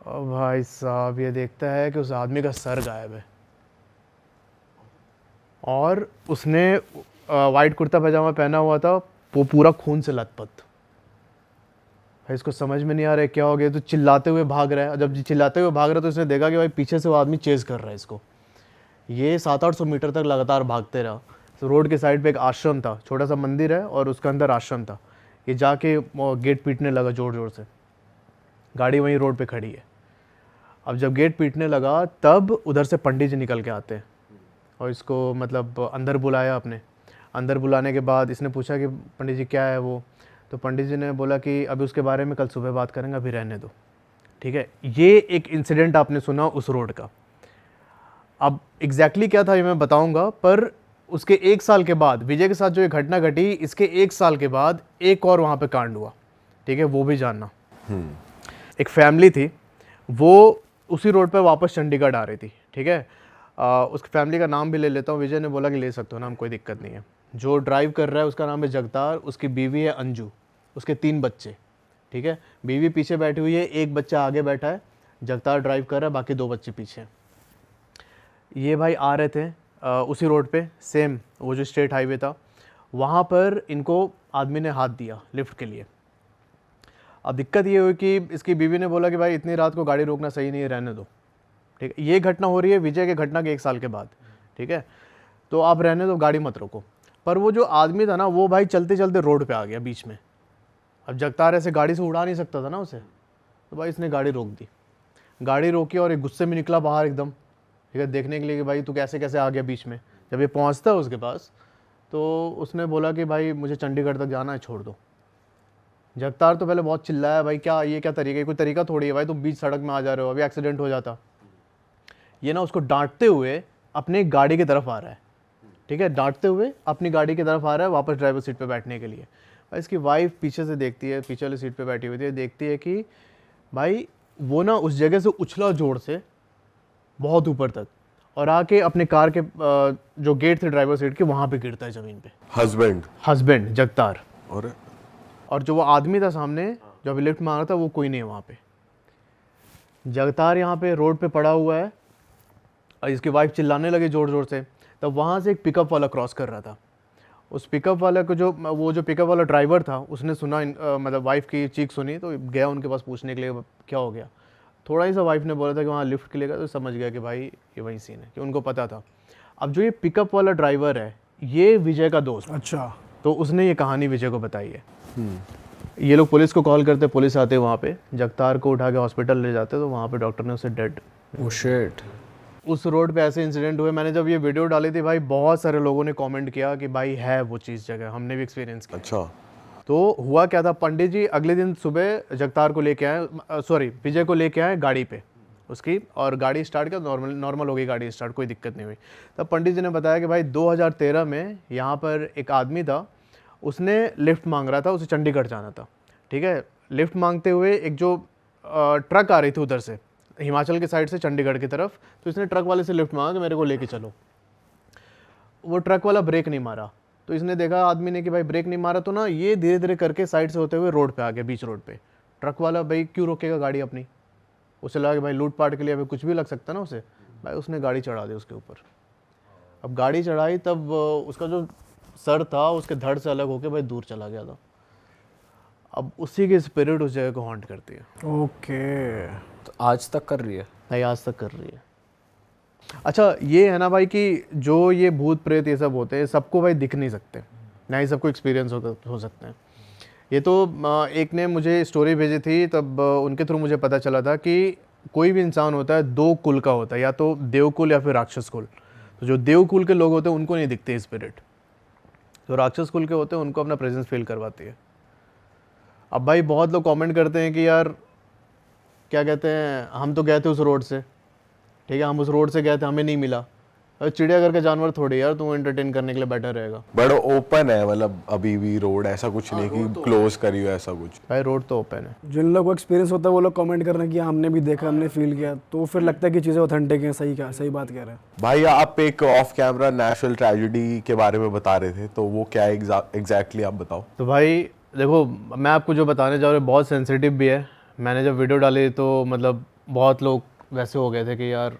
और भाई साहब ये देखता है कि उस आदमी का सर गायब है और उसने वाइट कुर्ता पैजामा पहना हुआ था, वो पूरा खून से लथपथ। भाई इसको समझ में नहीं आ रहा है क्या हो गया, तो चिल्लाते हुए भाग रहा है। जब चिल्लाते हुए भाग रहा है तो इसने देखा कि भाई पीछे से वो आदमी चेज़ कर रहा है इसको। ये 700-800 मीटर तक लगातार भागते रहा। तो रोड के साइड पे एक आश्रम था, छोटा सा मंदिर है और उसके अंदर आश्रम था। ये जाके गेट पीटने लगा ज़ोर ज़ोर से। गाड़ी वहीं रोड पे खड़ी है। अब जब गेट पीटने लगा तब उधर से पंडित जी निकल के आते हैं और इसको मतलब अंदर बुलाया अपने। अंदर बुलाने के बाद इसने पूछा कि पंडित जी क्या है वो? तो पंडित जी ने बोला कि अभी उसके बारे में कल सुबह बात करेंगे, अभी रहने दो, ठीक है। ये एक इंसिडेंट आपने सुना उस रोड का। अब एग्जैक्टली क्या था ये मैं बताऊंगा, पर उसके 1 साल के बाद विजय के साथ जो ये घटना घटी, इसके 1 साल के बाद एक और वहाँ पे कांड हुआ, ठीक है, वो भी जानना। एक फैमिली थी, वो उसी रोड पे वापस चंडीगढ़ आ रही थी, ठीक है। उस फैमिली का नाम भी ले लेता हूँ। विजय ने बोला कि ले सकते हो नाम, कोई दिक्कत नहीं है। जो ड्राइव कर रहा है उसका नाम है जगतार, उसकी बीवी है अंजू, उसके 3 बच्चे, ठीक है। बीवी पीछे बैठी हुई है, एक बच्चा आगे बैठा है, जगतार ड्राइव कर रहा है, बाकी 2 बच्चे पीछे हैं। ये भाई आ रहे थे उसी रोड पे, सेम वो जो स्टेट हाईवे था, वहाँ पर इनको आदमी ने हाथ दिया लिफ्ट के लिए। अब दिक्कत ये हुई कि इसकी बीवी ने बोला कि भाई इतनी रात को गाड़ी रोकना सही नहीं है, रहने दो, ठीक है। ये घटना हो रही है विजय के घटना के 1 साल के बाद, ठीक है। तो आप रहने दो, गाड़ी मत रोको। पर वो जो आदमी था ना, वो भाई चलते चलते रोड पे आ गया बीच में। अब जगतार ऐसे गाड़ी से उड़ा नहीं सकता था ना उसे, तो भाई इसने गाड़ी रोक दी। गाड़ी रोकी और एक गुस्से में निकला बाहर एकदम, ठीक है, देखने के लिए कि भाई तू कैसे कैसे आ गया बीच में। जब ये पहुंचता है उसके पास तो उसने बोला कि भाई मुझे चंडीगढ़ तक जाना है, छोड़ दो। जगतार तो पहले बहुत चिल्लाया, भाई क्या ये क्या तरीका है, कोई तरीका थोड़ी है भाई, तुम बीच सड़क में आ जा रहे हो, अभी एक्सीडेंट हो जाता। ये ना उसको डांटते हुए अपने गाड़ी की तरफ आ रहा है, ठीक है, डांटते हुए अपनी गाड़ी की तरफ आ रहा है वापस ड्राइवर सीट पे बैठने के लिए। भाई इसकी वाइफ पीछे से देखती है, पीछे वाली सीट पे बैठी हुई थी, देखती है कि भाई वो ना उस जगह से उछला जोर से बहुत ऊपर तक और आके अपने कार के जो गेट थे ड्राइवर सीट के, वहाँ पे गिरता है ज़मीन पे। हस्बैंड जगतार, और जो वो आदमी था सामने जो अभी लिफ्ट मांग रहा था, वो कोई नहीं है वहाँ पे। जगतार यहाँ पे रोड पे पड़ा हुआ है और इसकी वाइफ चिल्लाने लगे ज़ोर ज़ोर से। तब वहाँ से एक पिकअप वाला क्रॉस कर रहा था। उस पिकअप वाला को वो जो पिकअप वाला ड्राइवर था, उसने सुना मतलब वाइफ की चीख सुनी, तो गया उनके पास पूछने के लिए क्या हो गया। थोड़ा ही सा वाइफ ने बोला था कि वहाँ लिफ्ट के लिए गया, तो समझ गया कि भाई ये वही सीन है, कि उनको पता था। अब जो ये पिकअप वाला ड्राइवर है, ये विजय का दोस्त। अच्छा। तो उसने ये कहानी विजय को बताई है। ये लोग पुलिस को कॉल करते, पुलिस आते वहाँ पे, जगतार को उठा के हॉस्पिटल ले जाते, तो वहाँ पे डॉक्टर ने उसे डेड। Oh shit. उस रोड पे ऐसे इंसिडेंट हुए। मैंने जब ये वीडियो डाली थी भाई, बहुत सारे लोगों ने कमेंट किया कि भाई है वो चीज़ जगह, हमने भी एक्सपीरियंस किया। अच्छा। तो हुआ क्या था, पंडित जी अगले दिन सुबह जगतार को लेके आए, विजय को लेके आए गाड़ी पे उसकी, और गाड़ी स्टार्ट किया, नॉर्मल हो गई गाड़ी स्टार्ट, कोई दिक्कत नहीं हुई। तब पंडित जी ने बताया कि भाई 2013 में यहाँ पर एक आदमी था, उसने लिफ्ट मांग रहा था, उसे चंडीगढ़ जाना था, ठीक है। लिफ्ट मांगते हुए एक जो ट्रक आ रही थी उधर से, हिमाचल के साइड से चंडीगढ़ की तरफ, तो इसने ट्रक वाले से लिफ्ट मांगा कि मेरे को लेके चलो। वो ट्रक वाला ब्रेक नहीं मारा, तो इसने देखा आदमी ने कि भाई ब्रेक नहीं मारा, तो ना ये धीरे धीरे करके साइड से होते हुए रोड पे आ गया, बीच रोड पे। ट्रक वाला भाई क्यों रोकेगा गाड़ी अपनी, उसे लगा कि भाई लूट पाट के लिए अभी कुछ भी लग सकता है ना उसे, भाई उसने गाड़ी चढ़ा दी उसके ऊपर। अब गाड़ी चढ़ाई तब उसका जो सर था उसके धड़ से अलग होके भाई दूर चला गया था। अब उसी की स्पिरिट उस जगह को हॉन्ट करती है। ओके। तो आज तक कर रही है? नहीं, आज तक कर रही है। अच्छा ये है ना भाई कि जो ये भूत प्रेत ये सब होते हैं सबको भाई दिख नहीं सकते, ना ही सबको एक्सपीरियंस हो सकते हैं। ये तो एक ने मुझे स्टोरी भेजी थी, तब उनके थ्रू मुझे पता चला था कि कोई भी इंसान होता है दो कुल का होता है, या तो देवकुल या फिर राक्षस कुल। तो जो देवकुल के लोग होते हैं उनको नहीं दिखते स्पिरिट, जो राक्षस कुल के होते हैं उनको अपना प्रेजेंस फील करवाती है। अब भाई बहुत लोग कमेंट करते हैं कि यार क्या कहते हैं, हम तो गए थे उस रोड से, ठीक है, हम उस रोड से गए थे, हमें नहीं मिला। अरे चिड़ियाघर का जानवर थोड़ी यार तू एंटरटेन करने के लिए बैठा रहेगा। बड़ा ओपन है, मतलब अभी भी रोड, ऐसा कुछ नहीं कि क्लोज करी हो ऐसा कुछ। भाई रोड तो ओपन है। जिन लोगों को एक्सपीरियंस होता है वो लोग कमेंट कर रहे हैं कि हमने भी देखा, हमने फील किया, तो फिर लगता है कि चीज़ें ऑथेंटिक हैं। सही बात कह रहे हैं भाई। आप एक ऑफ कैमरा नेशनल ट्रेजेडी के बारे में बता रहे थे, तो वो क्या एग्जैक्टली आप बताओ। तो भाई देखो, मैं आपको जो बताने जा रहा हूँ बहुत सेंसिटिव भी है। मैंने जब वीडियो डाली तो मतलब बहुत लोग वैसे हो गए थे कि यार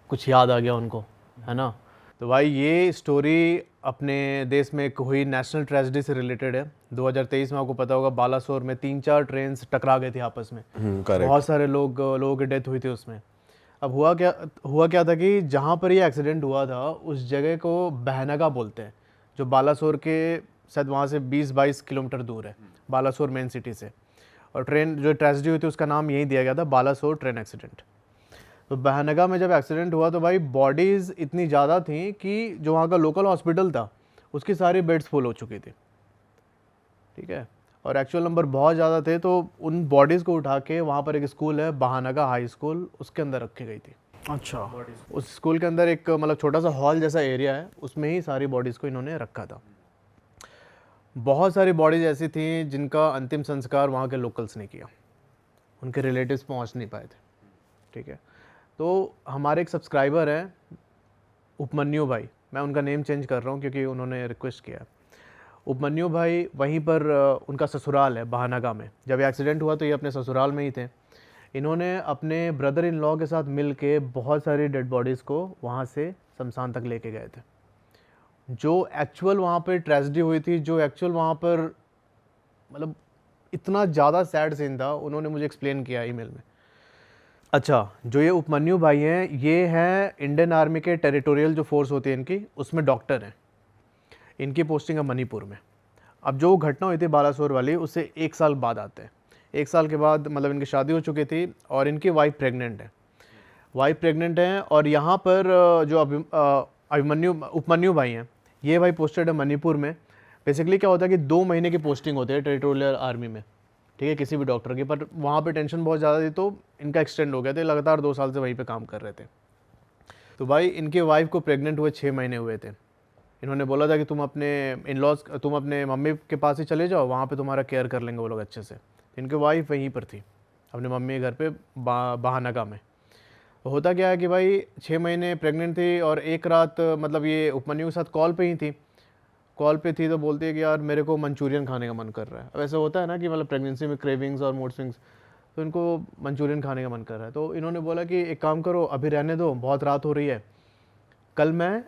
कुछ याद आ गया उनको, है ना। तो भाई ये स्टोरी अपने देश में एक हुई नेशनल ट्रेजेडी से रिलेटेड है। 2023 में आपको पता होगा बालासोर में 3-4 ट्रेन टकरा गई थी आपस में, बहुत सारे लोगों की डेथ हुई थी उसमें। अब हुआ क्या था कि जहाँ पर ये एक्सीडेंट हुआ था उस जगह को बहनगा बोलते हैं, जो बालासोर के शायद वहाँ से 20-22 किलोमीटर दूर है, बालासोर मेन सिटी से। और ट्रेन जो ट्रेजेडी हुई थी उसका नाम यही दिया गया था, बालासोर ट्रेन एक्सीडेंट। तो बहनगा में जब एक्सीडेंट हुआ तो भाई बॉडीज़ इतनी ज़्यादा थी कि जो वहाँ का लोकल हॉस्पिटल था उसकी सारी बेड्स फुल हो चुकी थी, ठीक है, और एक्चुअल नंबर बहुत ज़्यादा थे। तो उन बॉडीज़ को उठा के वहाँ पर एक स्कूल है बहनगा हाई स्कूल, उसके अंदर रखी गई थी। अच्छा। उस स्कूल के अंदर एक मतलब छोटा सा हॉल जैसा एरिया है, उसमें ही सारी बॉडीज़ को इन्होंने रखा था। बहुत सारी बॉडीज़ ऐसी थी जिनका अंतिम संस्कार वहाँ के लोकल्स ने किया, उनके रिलेटिव्स पहुँच नहीं पाए थे, ठीक है। तो हमारे एक सब्सक्राइबर हैं उपमन्यु भाई, मैं उनका नेम चेंज कर रहा हूँ क्योंकि उन्होंने रिक्वेस्ट किया। उपमन्यु भाई वहीं पर उनका ससुराल है बहनगा में। जब एक्सीडेंट हुआ तो ये अपने ससुराल में ही थे। इन्होंने अपने ब्रदर इन लॉ के साथ मिल के बहुत सारी डेड बॉडीज़ को वहाँ से शमशान तक लेके गए थे। जो एक्चुअल वहाँ पर ट्रेजेडी हुई थी, जो एक्चुअल वहाँ पर मतलब इतना ज़्यादा सैड सीन था, उन्होंने मुझे एक्सप्लेन किया ईमेल में। अच्छा, जो ये उपमन्यु भाई हैं ये हैं इंडियन आर्मी के टेरिटोरियल जो फोर्स होती है इनकी, उसमें डॉक्टर हैं। इनकी पोस्टिंग है मणिपुर में। अब जो घटना हुई थी बालासोर वाली उससे 1 साल बाद आते हैं। 1 साल के बाद मतलब इनकी शादी हो चुकी थी और इनकी वाइफ प्रेग्नेंट है। और यहाँ पर जो उपमन्यु भाई हैं ये भाई पोस्टेड है मणिपुर में। बेसिकली क्या होता है कि 2 महीने की पोस्टिंग होती है टेरिटोरियल आर्मी में, ठीक है, किसी भी डॉक्टर की। पर वहाँ पे टेंशन बहुत ज़्यादा थी तो इनका एक्सटेंड हो गया था, लगातार 2 साल से वहीं पे काम कर रहे थे। तो भाई इनके वाइफ को प्रेग्नेंट हुए 6 महीने हुए थे। इन्होंने बोला था कि तुम अपने मम्मी के पास ही चले जाओ, वहाँ पे तुम्हारा केयर कर लेंगे वो लोग अच्छे से। इनके वाइफ वहीं पर थी अपने मम्मी के घर पे बहनगा में। तो होता क्या है कि भाई 6 महीने प्रेग्नेंट थी और एक रात मतलब ये उपमन्यु के साथ कॉल पे थी तो बोलती है कि यार मेरे को मंचूरियन खाने का मन कर रहा है। अब ऐसा होता है ना कि मतलब प्रेगनेंसी में क्रेविंग्स और मूड स्विंग्स, तो इनको मंचूरियन खाने का मन कर रहा है। तो इन्होंने बोला कि एक काम करो, अभी रहने दो, बहुत रात हो रही है, कल मैं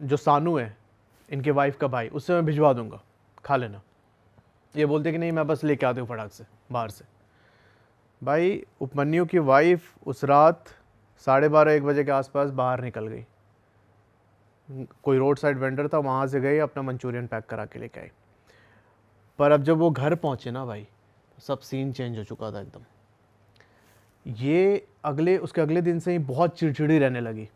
जो सानू है इनके वाइफ का भाई, उससे मैं भिजवा दूंगा, खा लेना। ये बोलते कि नहीं मैं बस लेके आती हूँ फटाक से बाहर से। भाई उपमन्यु की वाइफ उस रात 12:30-1 बजे के आसपास बाहर निकल गई। कोई रोड साइड वेंडर था, वहाँ से गई, अपना मंचूरियन पैक करा के लेके आई। पर अब जब वो घर पहुँचे ना भाई, सब सीन चेंज हो चुका था एकदम। ये उसके अगले दिन से ही बहुत चिड़चिड़ी रहने लगी।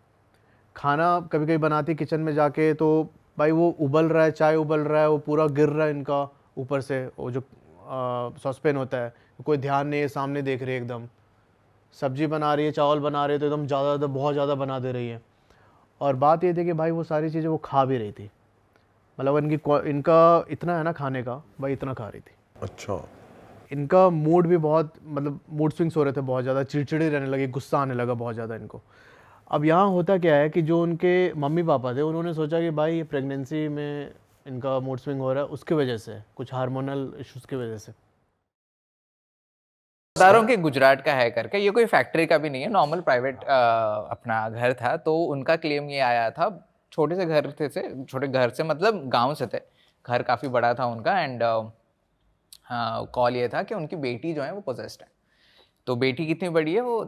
खाना कभी कभी बनाती किचन में जाके तो भाई वो उबल रहा है, चाय उबल रहा है, वो पूरा गिर रहा है इनका ऊपर से, वो जो सॉसपेन होता है, कोई ध्यान नहीं है, सामने देख रही है एकदम। सब्जी बना रही है, चावल बना रही है तो एकदम ज़्यादा बहुत ज़्यादा बना दे रही है। और बात ये थी कि भाई वो सारी चीज़ें वो खा भी रही थी, मतलब इनका इतना है ना खाने का, भाई इतना खा रही थी। अच्छा। इनका मूड भी बहुत मतलब मूड स्विंग्स हो रहे थे, बहुत ज़्यादा चिड़चिड़ी रहने लगी, गुस्सा आने लगा बहुत ज़्यादा इनको। अब यहाँ होता क्या है कि जो उनके मम्मी पापा थे उन्होंने सोचा कि भाई ये प्रेगनेंसी में इनका मूड स्विंग हो रहा है, उसकी वजह से कुछ हार्मोनल इश्यूज़ की वजह से। बता रहा हूँ कि गुजरात का है करके, ये कोई फैक्ट्री का भी नहीं है, नॉर्मल प्राइवेट अपना घर था। तो उनका क्लेम ये आया था, छोटे से घर थे, छोटे घर से मतलब गांव से थे, घर काफ़ी बड़ा था उनका। एंड कॉल ये था कि उनकी बेटी जो है वो पोजेस्ड है। तो बेटी कितनी बड़ी है, वो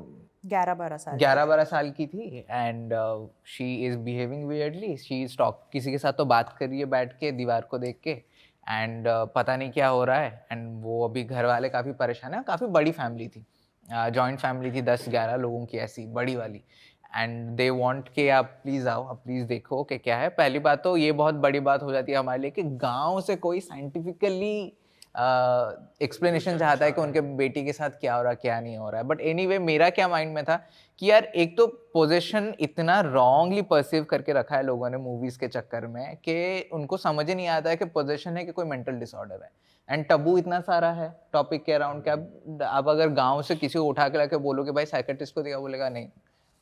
11-12 साल की थी। And she is behaving weirdly, she is talk, किसी के साथ तो बात कर रही है बैठ के दीवार को देख के। एंड पता नहीं क्या हो रहा है। एंड वो अभी घर वाले काफ़ी परेशान है, काफ़ी बड़ी फैमिली थी, जॉइंट फैमिली थी 10-11 लोगों की, ऐसी बड़ी वाली। एंड दे वांट कि आप प्लीज़ आओ, आप प्लीज़ देखो कि क्या है। पहली बात तो ये बहुत बड़ी बात हो जाती है हमारे लिए कि गांव से कोई साइंटिफिकली एक्सप्लेनेशन चाहता है कि उनके बेटी के साथ क्या हो रहा है क्या नहीं हो रहा है। बट एनीवे मेरा क्या माइंड में था कि यार एक तो पोजीशन इतना रॉन्गली परसीव करके रखा है लोगों ने मूवीज़ के चक्कर में कि उनको समझ ही नहीं आता है कि पोजीशन है कि कोई मेंटल डिसऑर्डर है। एंड टबू इतना सारा है टॉपिक के अराउंड कि अब अगर गांव से किसी को उठा के लाके बोलो कि भाई साइकेट्रिस्ट को दिखा, बोलेगा नहीं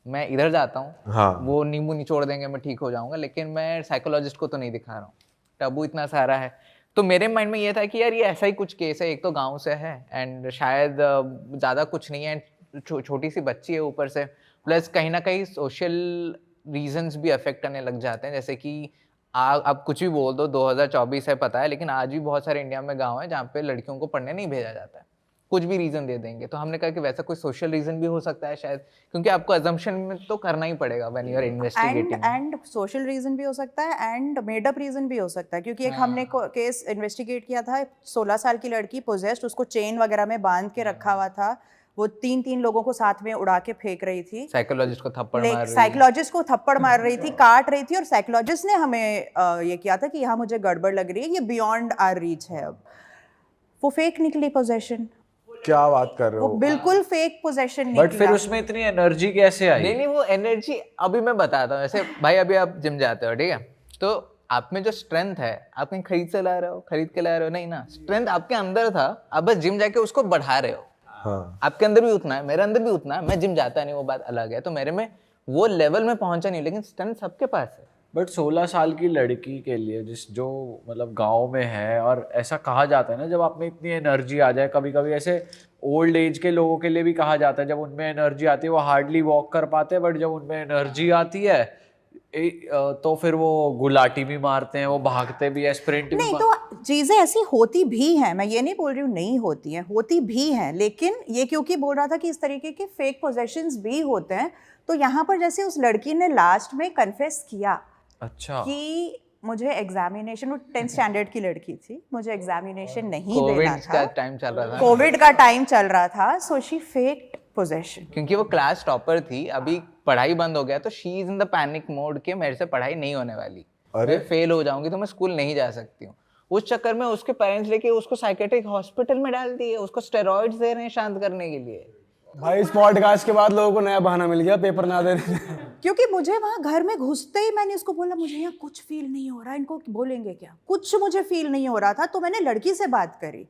मैं इधर जाता हूँ, हाँ। वो नींबू निचोड़ देंगे मैं ठीक हो जाऊंगा, लेकिन मैं साइकोलॉजिस्ट को तो नहीं दिखा रहा हूँ। टबू इतना सारा है। तो मेरे माइंड में ये था कि यार ये ऐसा ही कुछ केस है, एक तो गांव से है एंड शायद ज़्यादा कुछ नहीं है, छोटी सी बच्ची है ऊपर से, प्लस कहीं ना कहीं सोशल रीजंस भी अफेक्ट करने लग जाते हैं। जैसे कि आप कुछ भी बोल दो, 2024 है पता है, लेकिन आज भी बहुत सारे इंडिया में गाँव हैं जहाँ पे लड़कियों को पढ़ने नहीं भेजा जाता है, कुछ भी रीज़न दे देंगे। तो हमने कहा कि वैसा कोई सोशल रीज़न भी हो सकता है शायद, क्योंकि आपको अजम्पशन में तो करना ही पड़ेगा when you are investigating. And social reason भी हो सकता है एंड मेड अप रीजन भी हो सकता है, क्योंकि एक हमने केस इन्वेस्टिगेट किया था, 16 साल की लड़की पोजेस्ड, उसको चेन वगैरह में बांध के रखा हुआ था, वो 3 लोगों को साथ में उड़ा के फेंक रही थी, साइकोलॉजिस्ट को थप्पड़ मार रही, साइकोलॉजिस्ट को थप्पड़ मार रही थी, काट रही थी, और साइकोलॉजिस्ट ने हमें ये किया था कि यहाँ मुझे गड़बड़ लग रही है, ये बियॉन्ड आवर रीच है। अब वो फेक निकली पोजेशन, क्या बात कर रहे वो हो? बिल्कुल फेक पोजेशन निकला। बट फिर उसमें इतनी एनर्जी कैसे आई? नहीं वो एनर्जी अभी मैं बताता हूँ। जैसे भाई अभी आप जिम जाते हो, ठीक है, तो आप में जो स्ट्रेंथ है आप कहीं खरीद से ला रहे हो, खरीद के ला रहे हो नहीं ना, स्ट्रेंथ आपके अंदर था, आप बस जिम जाके उसको बढ़ा रहे हो। हाँ। आपके अंदर भी उतना है, मेरे अंदर भी उतना है, मैं जिम जाता नहीं वो बात अलग है, तो मेरे में वो लेवल में पहुंचा नहीं, लेकिन स्ट्रेंथ सबके पास है। बट 16 साल की लड़की के लिए जो मतलब गांव में है, और ऐसा कहा जाता है ना जब आप में इतनी एनर्जी आ जाए, कभी कभी ऐसे ओल्ड एज के लोगों के लिए भी कहा जाता है जब उनमें एनर्जी आती है वो हार्डली वॉक कर पाते हैं, बट जब उनमें एनर्जी आती है तो फिर वो गुलाटी भी मारते हैं, वो भागते भी है, स्प्रिंट भी नहीं, तो चीजें ऐसी होती भी हैं, मैं ये नहीं बोल रही हूँ नहीं होती हैं, होती भी हैं, लेकिन ये क्योंकि बोल रहा था कि इस तरीके के फेक पोजेशंस भी होते हैं, तो यहाँ पर जैसे उस लड़की ने लास्ट में कन्फेस किया अच्छा कि मुझे एग्जामिनेशन, वो 10th स्टैंडर्ड की लड़की थी, मुझे एग्जामिनेशन नहीं देना कोविड था, का टाइम चल रहा था, कोविड का टाइम चल रहा था, सो शी फेक्ड पोजेशन। क्योंकि वो क्लास टॉपर थी, अभी पढ़ाई बंद हो गया तो she is in the panic mode के मेरे से पढ़ाई नहीं होने वाली, मैं फेल हो जाऊंगी तो मैं स्कूल नहीं जा सकती हूँ। उस चक्कर में उसके पेरेंट्स लेके उसको साइकेट्रिक हॉस्पिटल में डाल दिए, उसको स्टेरॉइड्स दे रहे हैं शांत करने के लिए। भाई इस पॉडकास्ट के बाद लोगों को नया बहाना मिल गया पेपर ना देने। क्योंकि मुझे वहाँ घर में घुसते ही मैंने उसको बोला मुझे यहाँ कुछ फील नहीं हो रहा, इनको बोलेंगे क्या, कुछ मुझे फील नहीं हो रहा था। तो मैंने लड़की से बात करी,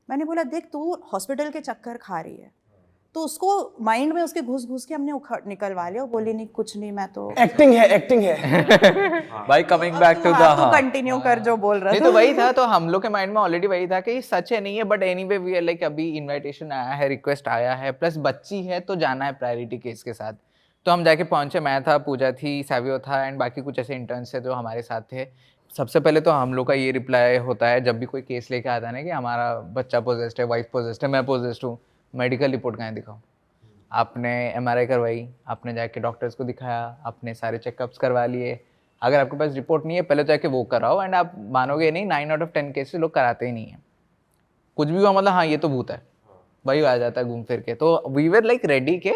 मैंने बोला देख तू हॉस्पिटल के चक्कर खा रही है, तो उसको माइंड में उसके घुस के हमने निकलवा लिया। बोली नहीं कुछ नहीं, मैं तो एक्टिंग है। भाई कमिंग बैक टू द तू कंटिन्यू कर जो बोल रहा नहीं था। तो वही था, तो हम लोग के माइंड में ऑलरेडी वही था कि सच है नहीं है, but anyway we are like अभी इनविटेशन आया है, रिक्वेस्ट आया है, प्लस बच्ची है तो जाना है प्रायोरिटी केस के साथ। तो हम जाके पहुंचे, मैं था, पूजा थी, सैवियो था एंड बाकी कुछ ऐसे इंटर्न्स थे जो हमारे साथ थे। सबसे पहले तो हम लोग का ये रिप्लाई होता है जब भी कोई केस लेके आता है ना कि हमारा बच्चा पोजेस्ड है, वाइफ पोजेस्ड है, मैं पोजेस्ड हूँ, मेडिकल रिपोर्ट कहाँ दिखाओ, आपने MRI करवाई, आपने जाके डॉक्टर्स को दिखाया, आपने सारे चेकअप्स करवा लिए, अगर आपके पास रिपोर्ट नहीं है पहले तो जाके वो कराओ। एंड आप मानोगे नहीं 9 out of 10 केसेस लोग कराते ही नहीं है, कुछ भी हुआ मतलब हाँ ये तो भूत है, वही आ जाता है घूम फिर के। तो वी वर लाइक रेडी के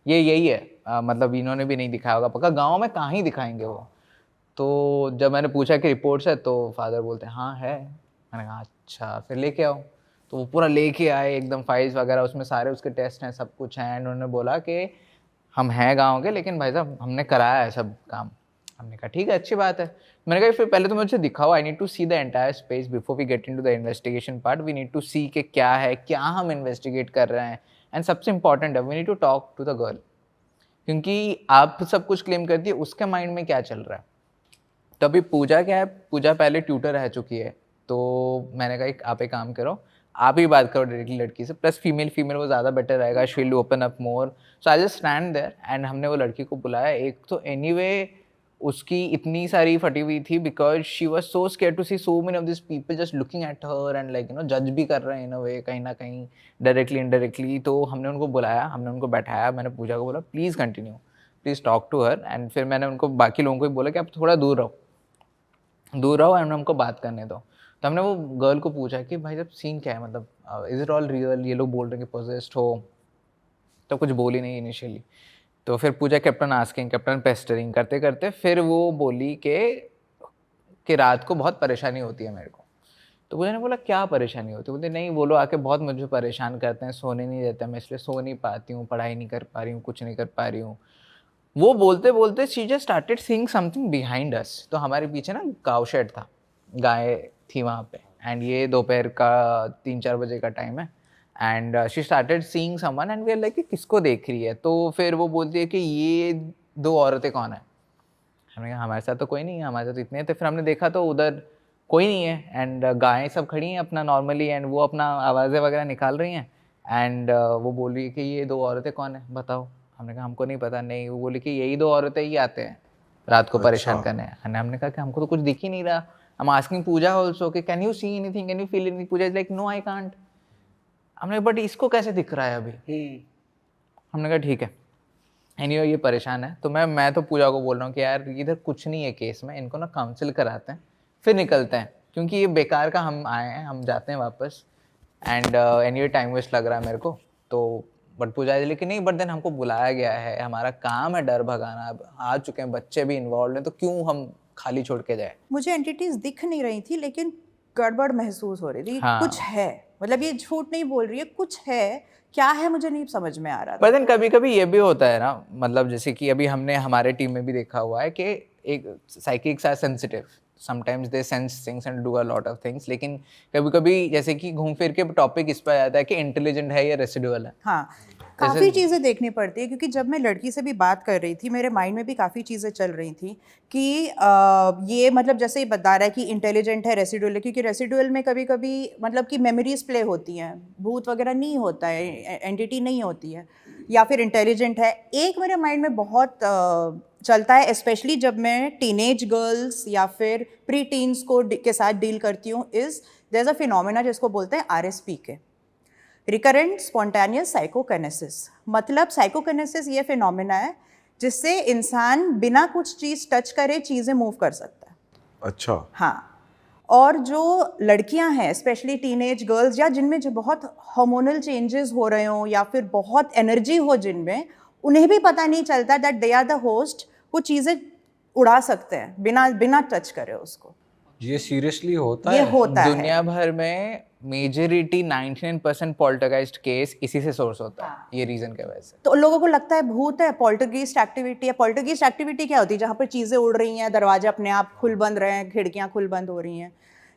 ये यही है, मतलब इन्होंने भी नहीं दिखाया होगा पक्का, गाँव में कहाँ ही दिखाएंगे वो। तो जब मैंने पूछा कि रिपोर्ट्स है तो फादर बोलते हैं हाँ है, मैंने कहा अच्छा फिर लेके आओ। तो वो पूरा लेके आए एकदम फाइल्स वगैरह, उसमें सारे उसके टेस्ट हैं, सब कुछ हैं। एंड उन्होंने बोला कि हम हैं गांव के लेकिन भाई साहब हमने कराया है सब काम। हमने कहा ठीक है अच्छी बात है। मैंने कहा फिर पहले तो मुझे दिखाओ, I need to see the entire space before we get into the investigation part. We need to see कि क्या है, क्या हम इन्वेस्टिगेट कर रहे हैं, एंड सबसे इंपॉर्टेंट है we need to talk to the girl, क्योंकि आप सब कुछ क्लेम करती है, उसके माइंड में क्या चल रहा है। तो अभी पूजा क्या है, पूजा पहले ट्यूटर रह चुकी है, तो मैंने कहा आप एक काम करो, आप ही बात करो डायरेक्टली लड़की से, प्लस फीमेल वो ज़्यादा बेटर रहेगा, she will open up more, so I just stand there and हमने वो लड़की को बुलाया। एक तो एनीवे उसकी इतनी सारी फटी हुई थी because she was so scared to see so many of this people just looking at her and like जज भी कर रहे हैं इन अ वे, कहीं ना कहीं डायरेक्टली इनडायरेक्टली। तो हमने उनको बुलाया, हमने उनको बैठाया, मैंने पूजा को बोला please continue, please talk to her, and फिर मैंने उनको बाकी लोगों को भी बोला कि आप थोड़ा दूर रहो एंड हमको बात करने दो। तो हमने वो गर्ल को पूछा कि भाई जब सीन क्या है, मतलब इज़ इट ऑल रियल, ये लोग बोल रहे हैं कि पोजेस्ड हो, तो कुछ बोली नहीं इनिशियली। तो फिर पूजा कैप्टन आस्किंग, कैप्टन पेस्टरिंग करते करते फिर वो बोली कि रात को बहुत परेशानी होती है मेरे को। तो पूजा ने बोला क्या परेशानी होती है? बोलते नहीं वो लोग आके बहुत मुझे परेशान करते हैं, सोने नहीं देते, मैं इसलिए सो नहीं पाती हूँ, पढ़ाई नहीं कर पा रही हूँ, कुछ नहीं कर पा रही हूँ। वो बोलते बोलते she just started seeing something behind us. तो हमारे पीछे ना काउ शेड था, गाय थी वहाँ पे, एंड ये दोपहर का 3-4 बजे का टाइम है, and she started seeing someone and we are like किसको देख रही है? तो फिर वो बोलती है कि ये 2 औरतें कौन है? हमने कहा हमारे साथ तो कोई नहीं है, हमारे साथ इतने थे। फिर हमने देखा तो उधर कोई नहीं है, एंड गायें सब खड़ी हैं अपना नॉर्मली, एंड वो अपना आवाज़ें वगैरह निकाल रही हैं, एंड वो बोल रही है कि ये 2 औरतें कौन है बताओ। हमने कहा हमको नहीं पता। नहीं, वो बोली कि यही 2 औरतें ही आते हैं रात को परेशान करने। हमने कहा कि हमको तो कुछ दिख ही नहीं रहा। I'm asking Pooja also कि can you see anything, can you feel anything? Pooja is like no I can't. हमने बट इसको कैसे दिख रहा है अभी? हमने कहा ठीक है, anyway ये परेशान है। तो मैं तो पूजा को बोल रहा हूँ कि यार इधर कुछ नहीं है केस में, इनको ना काउंसिल कराते हैं फिर निकलते हैं, क्योंकि ये बेकार का हम आए हैं, हम जाते हैं वापस, एंड एनीवे टाइम वेस्ट लग रहा है मेरे को। तो बट पूजा है लेकिन नहीं, बट देन हमको बुलाया गया है, हमारा काम है डर भगाना, अब आ चुके हैं, बच्चे भी इन्वॉल्व हैं, तो क्यों हम खाली छोड़ के जाए? मुझे एंटिटीज दिख नहीं रही थी लेकिन गड़बड़ महसूस हो रही थी। हाँ। कुछ है, मतलब ये झूठ नहीं बोल रही है, कुछ है, क्या है मुझे नहीं समझ में आ रहा था। पर देन कभी कभी ये भी होता है ना, मतलब जैसे कि अभी हमने हमारे टीम में भी देखा हुआ है कि एक psychics are sensitive, sometimes they sense things and do a lot of things, लेकिन कभी कभी जैसे कि घूम फिर के टॉपिक इस पर आ जाता है कि इंटेलिजेंट है या रेसिडुअल है। हाँ, काफ़ी चीज़ें देखनी पड़ती है, क्योंकि जब मैं लड़की से भी बात कर रही थी मेरे माइंड में भी काफ़ी चीज़ें चल रही थी कि ये मतलब जैसे ही बता रहा है कि इंटेलिजेंट है, रेसिडुअल है, क्योंकि रेसिडुअल में कभी कभी मतलब कि मेमोरीज प्ले होती हैं, भूत वगैरह नहीं होता है, एंटिटी नहीं होती है, या फिर इंटेलिजेंट है। एक मेरे माइंड में बहुत चलता है, स्पेशली जब मैं टीनेज गर्ल्स या फिर प्री टीन्स के साथ डील करती हूँ, is there is a phenomena जिसको बोलते हैं RSPK, रिकरेंट स्पॉन्टेनियस साइकोकिनेसिस। मतलब साइकोकिनेसिस ये फिनोमेना है जिससे इंसान बिना कुछ चीज़ टच करे चीज़ें मूव कर सकता है। अच्छा। हाँ, और जो लड़कियां हैं स्पेशली टीनेज गर्ल्स, या जिनमें जो बहुत हार्मोनल चेंजेस हो रहे हों या फिर बहुत एनर्जी हो जिनमें, उन्हें भी पता नहीं चलता that they are the host, वो चीज़ें उड़ा सकते हैं बिना टच करे उसको। ये सीरियसली होता ये है? होता है। दुनिया भर में मेजॉरिटी 99% पॉल्टरगाइस्ट केस इसी से सोर्स होता है, ये रीजन के वजह से। तो लोगों को लगता है भूत है, पॉल्टरगीस्ट एक्टिविटी है। पॉल्टरगीस्ट एक्टिविटी क्या होती है? जहाँ पर चीज़ें उड़ रही हैं, दरवाजे अपने आप खुल बंद रहे हैं, खिड़कियाँ खुल बंद हो रही हैं।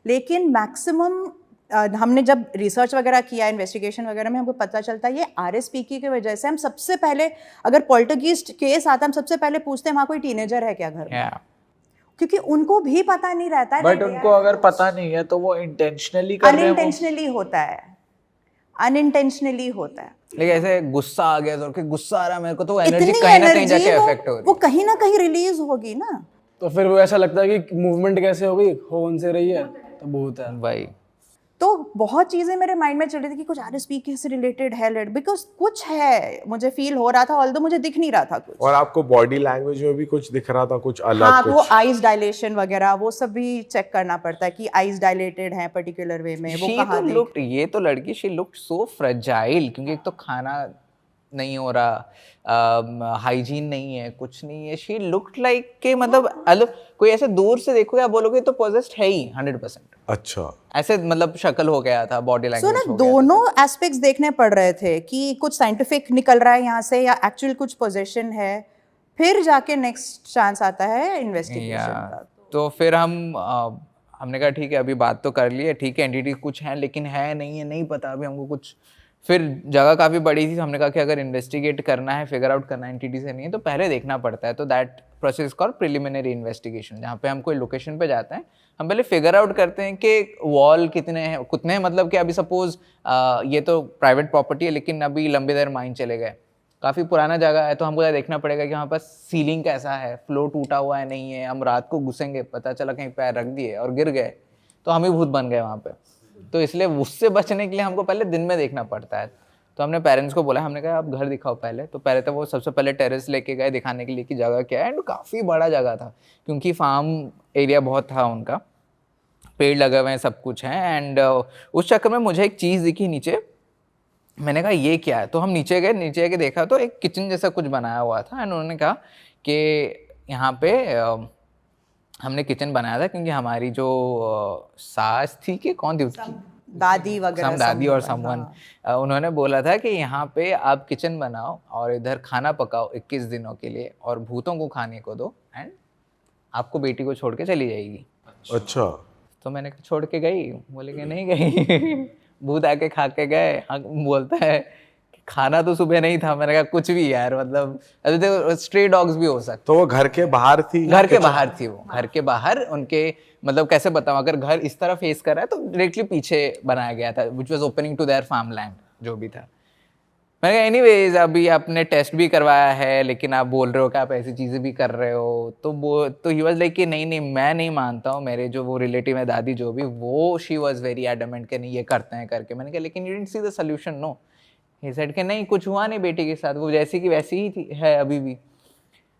लेकिन मैक्सिमम हमने जब रिसर्च वगैरह किया, इन्वेस्टिगेशन वगैरह में, हमको पता चलता है ये RSPK की वजह से। हम सबसे पहले अगर पॉल्टरगीस्ट केस आता है, हम सबसे पहले पूछते हैं वहाँ कोई टीनेजर है क्या घर में, क्योंकि उनको भी पता नहीं रहता है। बट उनको अगर पता नहीं है तो वो इंटेंशनली कर रहे हैं। अनइंटेंशनली होता है, अनइंटेंशनली होता है। लेकिन ऐसे गुस्सा आ गया तो कि गुस्सा आ रहा है मेरे को, तो एनर्जी इतनी कहीं ना कहीं जाके एनर्जी इफेक्ट हो रही वो कहीं ना कहीं रिलीज होगी ना। तो फिर वो ऐसा लगता है कि मूवमेंट कैसे हो गई, हो कौन से रही है, तो बहुत है भाई। तो बहुत चीज़ें मेरे माइंड में चल रही थी कि कुछ RSPK से रिलेटेड है, बिकॉज कुछ है, मुझे फील हो रहा था, ऑल्दो मुझे दिख नहीं रहा था कुछ। और आपको बॉडी लैंग्वेज में भी कुछ दिख रहा था, कुछ अलग? हाँ, कुछ वो आईज डायलेशन वगैरह वो सब भी चेक करना पड़ता है कि आईज डायलेटेड है पर्टिकुलर वे में, वो कहाँ देख। ये तो लड़की शी लुक्ड सो फ्रेजाइल, क्योंकि एक तो खाना नहीं हो रहा, हाइजीन नहीं है, कुछ नहीं है। शी लुक्ड लाइक के मतलब कोई ऐसे दूर से देखो या बोलोगे तो पोजेस्ड है ही 100%। अच्छा, ऐसे मतलब शक्ल हो गया था, बॉडी लैंग्वेज ना हो गया दोनों एस्पेक्ट्स देखने पड़ रहे थे कि कुछ साइंटिफिक निकल रहा है यहाँ से या एक्चुअल कुछ पोजीशन है, फिर जाके नेक्स्ट चांस आता है इन्वेस्टिगेशन का। तो फिर हमने कहा ठीक है, अभी बात तो कर ली है, ठीक है एंटिटी कुछ है, लेकिन है नहीं पता अभी हमको कुछ फिर जगह काफ़ी बड़ी थी, तो हमने कहा कि अगर इन्वेस्टिगेट करना है, फिगर आउट करना है एंटिटी से नहीं है, तो पहले देखना पड़ता है। तो that process called preliminary investigation, जहाँ पे हम कोई लोकेशन पे जाते हैं, हम पहले फिगर आउट करते हैं कि वॉल कितने हैं, मतलब कि अभी सपोज ये तो प्राइवेट प्रॉपर्टी है, लेकिन अभी लंबी देर माइन चले गए, काफ़ी पुराना जगह है, तो हमको देखना पड़ेगा कि वहाँ पर सीलिंग कैसा है, फ्लोर टूटा हुआ है नहीं है। हम रात को घुसेंगे, पता चला कहीं पैर रख दिए और गिर गए, तो हम ही भूत बन गए वहाँ पे। तो इसलिए उससे बचने के लिए हमको पहले दिन में देखना पड़ता है। तो हमने पेरेंट्स को बोला, हमने कहा आप घर दिखाओ पहले। तो पहले तो वो सबसे पहले टेरेस लेके गए दिखाने के लिए कि जगह क्या है, एंड काफ़ी बड़ा जगह था क्योंकि फार्म एरिया बहुत था उनका, पेड़ लगे हुए हैं, सब कुछ है। एंड उस चक्कर में मुझे एक चीज़ दिखी नीचे, मैंने कहा ये क्या है। तो हम नीचे गए देखा तो एक किचन जैसा कुछ बनाया हुआ था। एंड उन्होंने कहा कि यहाँ पे हमने किचन बनाया था क्योंकि हमारी जो सास थी कि कौन थी उसकी दादी वगैरह, दादी और समवन, उन्होंने बोला था कि यहाँ पे आप किचन बनाओ और इधर खाना पकाओ 21 दिनों के लिए और भूतों को खाने को दो, एंड आपको बेटी को छोड़ के चली जाएगी। अच्छा, तो मैंने कहा छोड़ के गई, बोले कि नहीं गई। भूत आके खा के गए। बोलता है कि खाना तो सुबह नहीं था। मैंने कहा कुछ भी यार, मतलब स्ट्रे डॉग्स भी हो सकते। तो वो घर के बाहर थी? घर के बाहर थी वो, घर के बाहर उनके, मतलब कैसे बताऊं, अगर घर इस तरह फेस कर रहा है तो डायरेक्टली पीछे बनाया गया था, which was opening to their farm land, जो भी था। मैंने कहा एनीवेज, अभी आपने टेस्ट भी करवाया है, लेकिन आप बोल रहे हो कि आप ऐसी चीज़ें भी कर रहे हो। तो ही वाज लाइक कि नहीं मैं नहीं मानता हूँ। मेरे जो वो रिलेटिव है, दादी जो भी, वो शी वाज वेरी एडमेंट कि नहीं ये करते हैं करके। मैंने कहा लेकिन you didn't see the solution, no. He said कि नहीं कुछ हुआ नहीं बेटी के साथ, वो जैसी की वैसी ही थी, है अभी भी।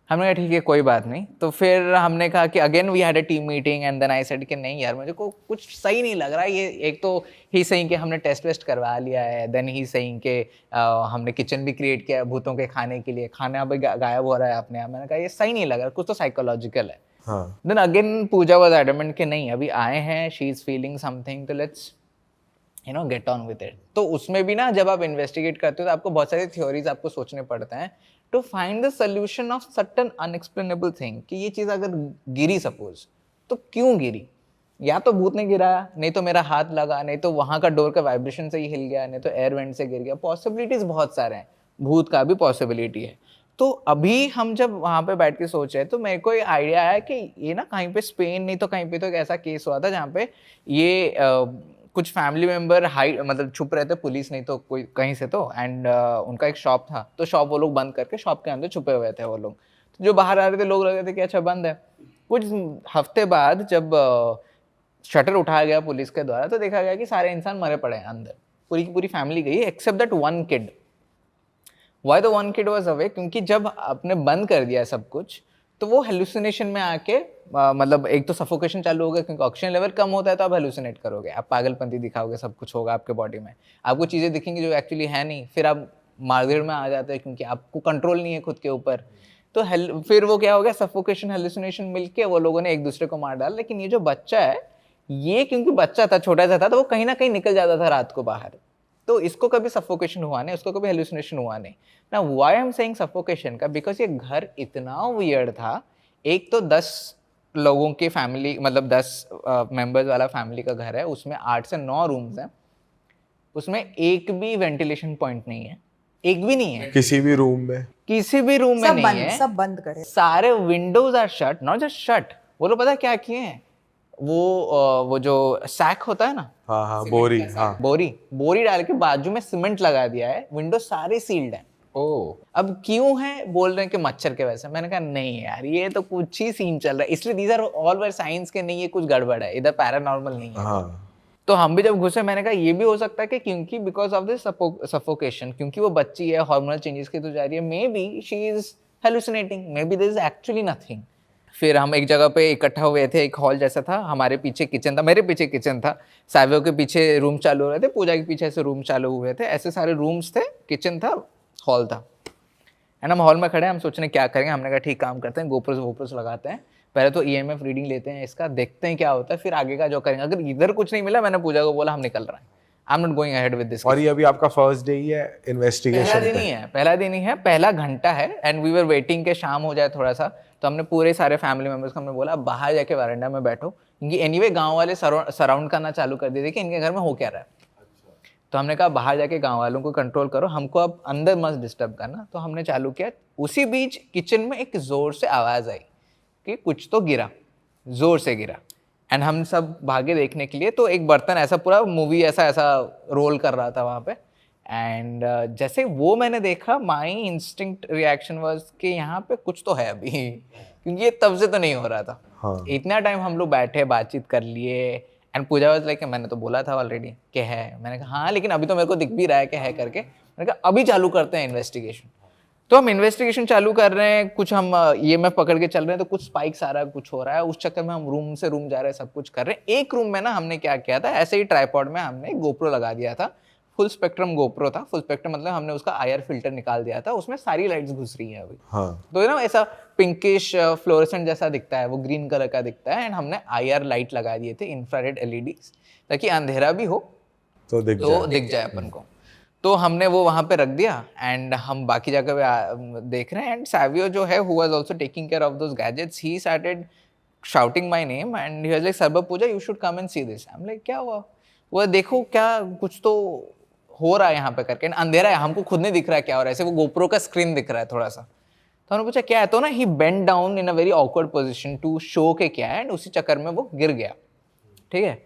हमने कहा ठीक है कोई बात नहीं। तो फिर हमने कहा कि again we had a team meeting and then I said कि नहीं यार मुझे को कुछ सही नहीं लग रहा है ये। एक तो ही सही कि हमने टेस्ट वेस्ट करवा लिया है, देन ही सही कि हमने किचन भी क्रिएट किया है भूतों के खाने के लिए, खाना भी गायब हो रहा है अपने आप। मैंने कहा ये सही नहीं लग रहा, कुछ तो साइकोलॉजिकल है। Then again Pooja was adamant कि नहीं अभी आए हैं, शी इज फीलिंग समथिंग, तो let's get on with it. तो उसमें भी ना जब आप इन्वेस्टिगेट करते हो तो आपको बहुत सारी थ्योरीज आपको सोचने पड़ते हैं to find the solution of certain unexplainable thing, कि ये चीज़ अगर गिरी सपोज, तो क्यों गिरी? या तो भूत ने गिराया, नहीं तो मेरा हाथ लगा, नहीं तो वहाँ का डोर का वाइब्रेशन से ही हिल गया, नहीं तो एयर वेंट से गिर गया। पॉसिबिलिटीज बहुत सारे हैं, भूत का भी पॉसिबिलिटी है। तो अभी हम जब वहाँ पे बैठ के सोच रहे तो मेरे को ये आइडिया आया कि ये ना कहीं पे स्पेन नहीं तो कहीं पे तो एक ऐसा केस हुआ था जहाँ पे ये कुछ फैमिली मेंबर मतलब छुप रहे थे, पुलिस नहीं तो कोई कहीं से तो, एंड उनका एक शॉप था, तो शॉप वो लोग बंद करके शॉप के अंदर छुपे हुए थे वो लोग। तो जो बाहर आ रहे थे लोग लग रहे थे कि अच्छा बंद है। कुछ हफ्ते बाद जब शटर उठाया गया पुलिस के द्वारा तो देखा गया कि सारे इंसान मरे पड़े हैं अंदर, पूरी की पूरी फैमिली गई except that one kid. Why the one kid was away? क्योंकि जब आपने बंद कर दिया सब कुछ तो वो हेलुसिनेशन में आके मतलब एक तो सफोकेशन चालू हो गया, क्योंकि ऑक्सीजन लेवल कम होता है तो आप हेलुसिनेट करोगे, आप पागलपंती दिखाओगे, सब कुछ होगा आपके बॉडी में, आपको चीज़ें दिखेंगी जो एक्चुअली है नहीं, फिर आप मार्गेट में आ जाते हैं क्योंकि आपको कंट्रोल नहीं है खुद के ऊपर। तो फिर वो क्या हो गया, सफोकेशन हेलुसिनेशन मिलके वो लोगों ने एक दूसरे को मार डाला। लेकिन ये जो बच्चा है, ये क्योंकि बच्चा था, छोटा सा था, तो वो कहीं ना कहीं निकल जाता था रात को बाहर, तो इसको कभी सफोकेशन हुआ नहीं, उसको कभी हेलुसिनेशन हुआ नहीं। ना why I am saying suffocation का, बिकॉज ये घर इतना वियर्ड था। एक तो 10 लोगों की फैमिली, मतलब 10 मेंबर्स वाला फैमिली का घर है, उसमें 8 से 9 रूम्स हैं, उसमें एक भी वेंटिलेशन पॉइंट नहीं है, एक भी नहीं है किसी भी रूम में, किसी भी रूम में नहीं है, सब बंद करे। सारे windows are shut, not just shut, वो लोग पता क्या किए हैं, वो जो सैक होता है ना, हाँ बोरी, हाँ बोरी डाल के बाजू में सीमेंट लगा दिया है, विंडो सारे सील्ड हैं। अब क्यों है, बोल रहे हैं कि मच्छर के वजह से। मैंने कहा नहीं यार, ये तो कुछ ही सीन चल रहा है, इसलिए these are all our science के नहीं, ये कुछ गड़बड़ है, इधर पैरानॉर्मल नहीं है। हाँ। तो हम भी जब घुसे, मैंने कहा ये भी हो सकता है कि क्योंकि बिकॉज ऑफ दिस सफोकेशन, क्योंकि वो बच्ची है, हार्मोनल चेंजेस की तो जा रही है, may be she is hallucinating, may be this is actually nothing. फिर हम एक जगह पे इकट्ठा हुए थे, एक हॉल जैसा था, हमारे पीछे किचन था, मेरे पीछे किचन था, सावियो के पीछे रूम चालू हो रहे थे, पूजा के पीछे ऐसे रूम चालू हुए थे, ऐसे सारे रूम्स थे, किचन था, हॉल था। एंड हम हॉल में खड़े हैं, हम सोचने क्या करेंगे। हमने कहा ठीक काम करते हैं, गोप्रोस लगाते हैं, पहले तो EMF रीडिंग लेते हैं इसका, देखते हैं क्या होता है, फिर आगे का जो करेंगे। अगर इधर कुछ नहीं मिला, मैंने पूजा को बोला हम निकल रहे हैं, I am not going ahead with this. और ये अभी आपका फर्स्ट डे ही है इन्वेस्टिगेशन? पहला दिन ही है, पहला घंटा है, एंड वी वर वेटिंग के शाम हो जाए थोड़ा सा। तो हमने पूरे सारे फैमिली मेंबर्स को हमने बोला बाहर जाके वारंडा में बैठो, क्योंकि एनीवे गांव वाले सराउंड करना चालू कर दिए थे कि इनके घर में हो क्या रहा है। तो हमने कहा बाहर जाके गांव वालों को कंट्रोल करो, हमको अब अंदर मत डिस्टर्ब करना। तो हमने चालू किया। उसी बीच किचन में एक ज़ोर से आवाज़ आई कि कुछ तो गिरा, ज़ोर से गिरा। एंड हम सब भागे देखने के लिए, तो एक बर्तन ऐसा पूरा मूवी ऐसा रोल कर रहा था वहाँ पे। एंड जैसे वो मैंने देखा, माई इंस्टिंक्ट रिएक्शन वाज कि यहाँ पे कुछ तो है अभी, क्योंकि ये तब से तो नहीं हो रहा था। हाँ। इतना टाइम हम लोग बैठे, बातचीत कर लिए। एंड पूजा वाज लाइक मैंने तो बोला था ऑलरेडी कि है। मैंने कहा हाँ, लेकिन अभी तो मेरे को दिख भी रहा है कि है करके। मैंने कहा अभी चालू करते हैं इन्वेस्टिगेशन। तो हम इन्वेस्टिगेशन चालू कर रहे हैं, कुछ हम EMF पकड़ के चल रहे हैं, तो कुछ स्पाइक्स आ रहा है, कुछ हो रहा है। उस चक्कर में हम रूम से रूम जा रहे हैं, सब कुछ कर रहे हैं। एक रूम में ना हमने क्या किया था, ऐसे ही ट्राइपॉड में हमने गोप्रो लगा दिया था। फुल स्पेक्ट्रम गोप्रो था। फुल स्पेक्ट्रम मतलब हमने उसका IR फिल्टर निकाल दिया था, उसमें सारी लाइट्स घुस रही हैं अभी। हाँ। तो ना ऐसा पिंकिश फ्लोरेसेंट जैसा दिखता है, वो ग्रीन कलर का दिखता है। एंड हमने IR लाइट लगा दिए थे, इंफ्रारेड LEDs, ताकि अंधेरा भी हो तो दिख जाए अपन को। तो हमने वो वहाँ पे रख दिया। एंड हम बाकी जगह पे देख रहे हैं। एंड सैवियो जो है, who was also taking care of those gadgets, he started shouting my name and he was like सर्व Pooja you should come and see this. I am like क्या हुआ? वो देखो क्या कुछ तो हो रहा है यहाँ पे करके। अंधेरा है, हमको खुद नहीं दिख रहा है क्या हो रहा है। ऐसे वो गोप्रो का स्क्रीन दिख रहा है थोड़ा सा। तो हमने पूछा क्या है, तो ना ही bend down in a very awkward position to show के क्या है। एंड उसी चक्कर में वो गिर गया। ठीक है,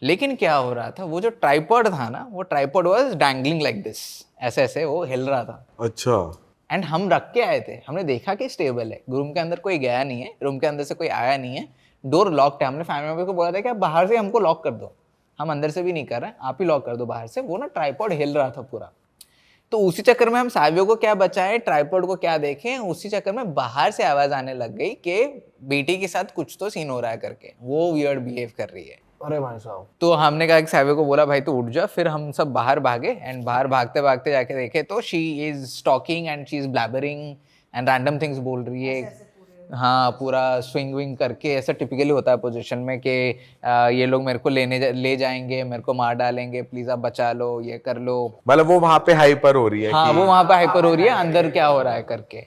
लेकिन क्या हो रहा था, वो जो ट्राइपॉड था ना, वो tripod was dangling like this, ऐसे ऐसे वो हिल रहा था। अच्छा। एंड हम रख के आए थे, हमने देखा कि स्टेबल है, रूम के अंदर कोई गया नहीं है, रूम के अंदर से कोई आया नहीं है, डोर लॉक्ड है। हमने फैमिली मेंबर को बोला था कि आप बाहर से हमको लॉक कर दो, हम अंदर से भी नहीं कर रहे हैं, आप ही लॉक कर दो बाहर से। वो ना ट्राइपॉड हिल रहा था पूरा। तो उसी चक्कर में हम सावियो को क्या बचाएं, ट्राइपॉड को क्या देखें, उसी चक्कर में बाहर से आवाज आने लग गई कि बेटी के साथ कुछ तो सीन हो रहा है करके, वो वियर्ड बिहेव कर रही है। अरे भाई साहब। तो हमने कहा कि सावियो को बोला भाई तू उठ जा। फिर हम सब बाहर भागे। एंड बाहर भागते भागते जाके देखे तो she is talking and she is blabbering and random things बोल रही है। हाँ, पूरा स्विंग विंग करके, ऐसा टिपिकली होता है पोजीशन में कि ये लोग मेरे को ले जाएंगे, मेरे को मार डालेंगे, प्लीज आप बचा लो, ये कर लो। मतलब वो वहां पे हाइपर हो रही है। हाँ, वो वहां पे हाइपर हो रही है, अंदर क्या हो रहा है करके।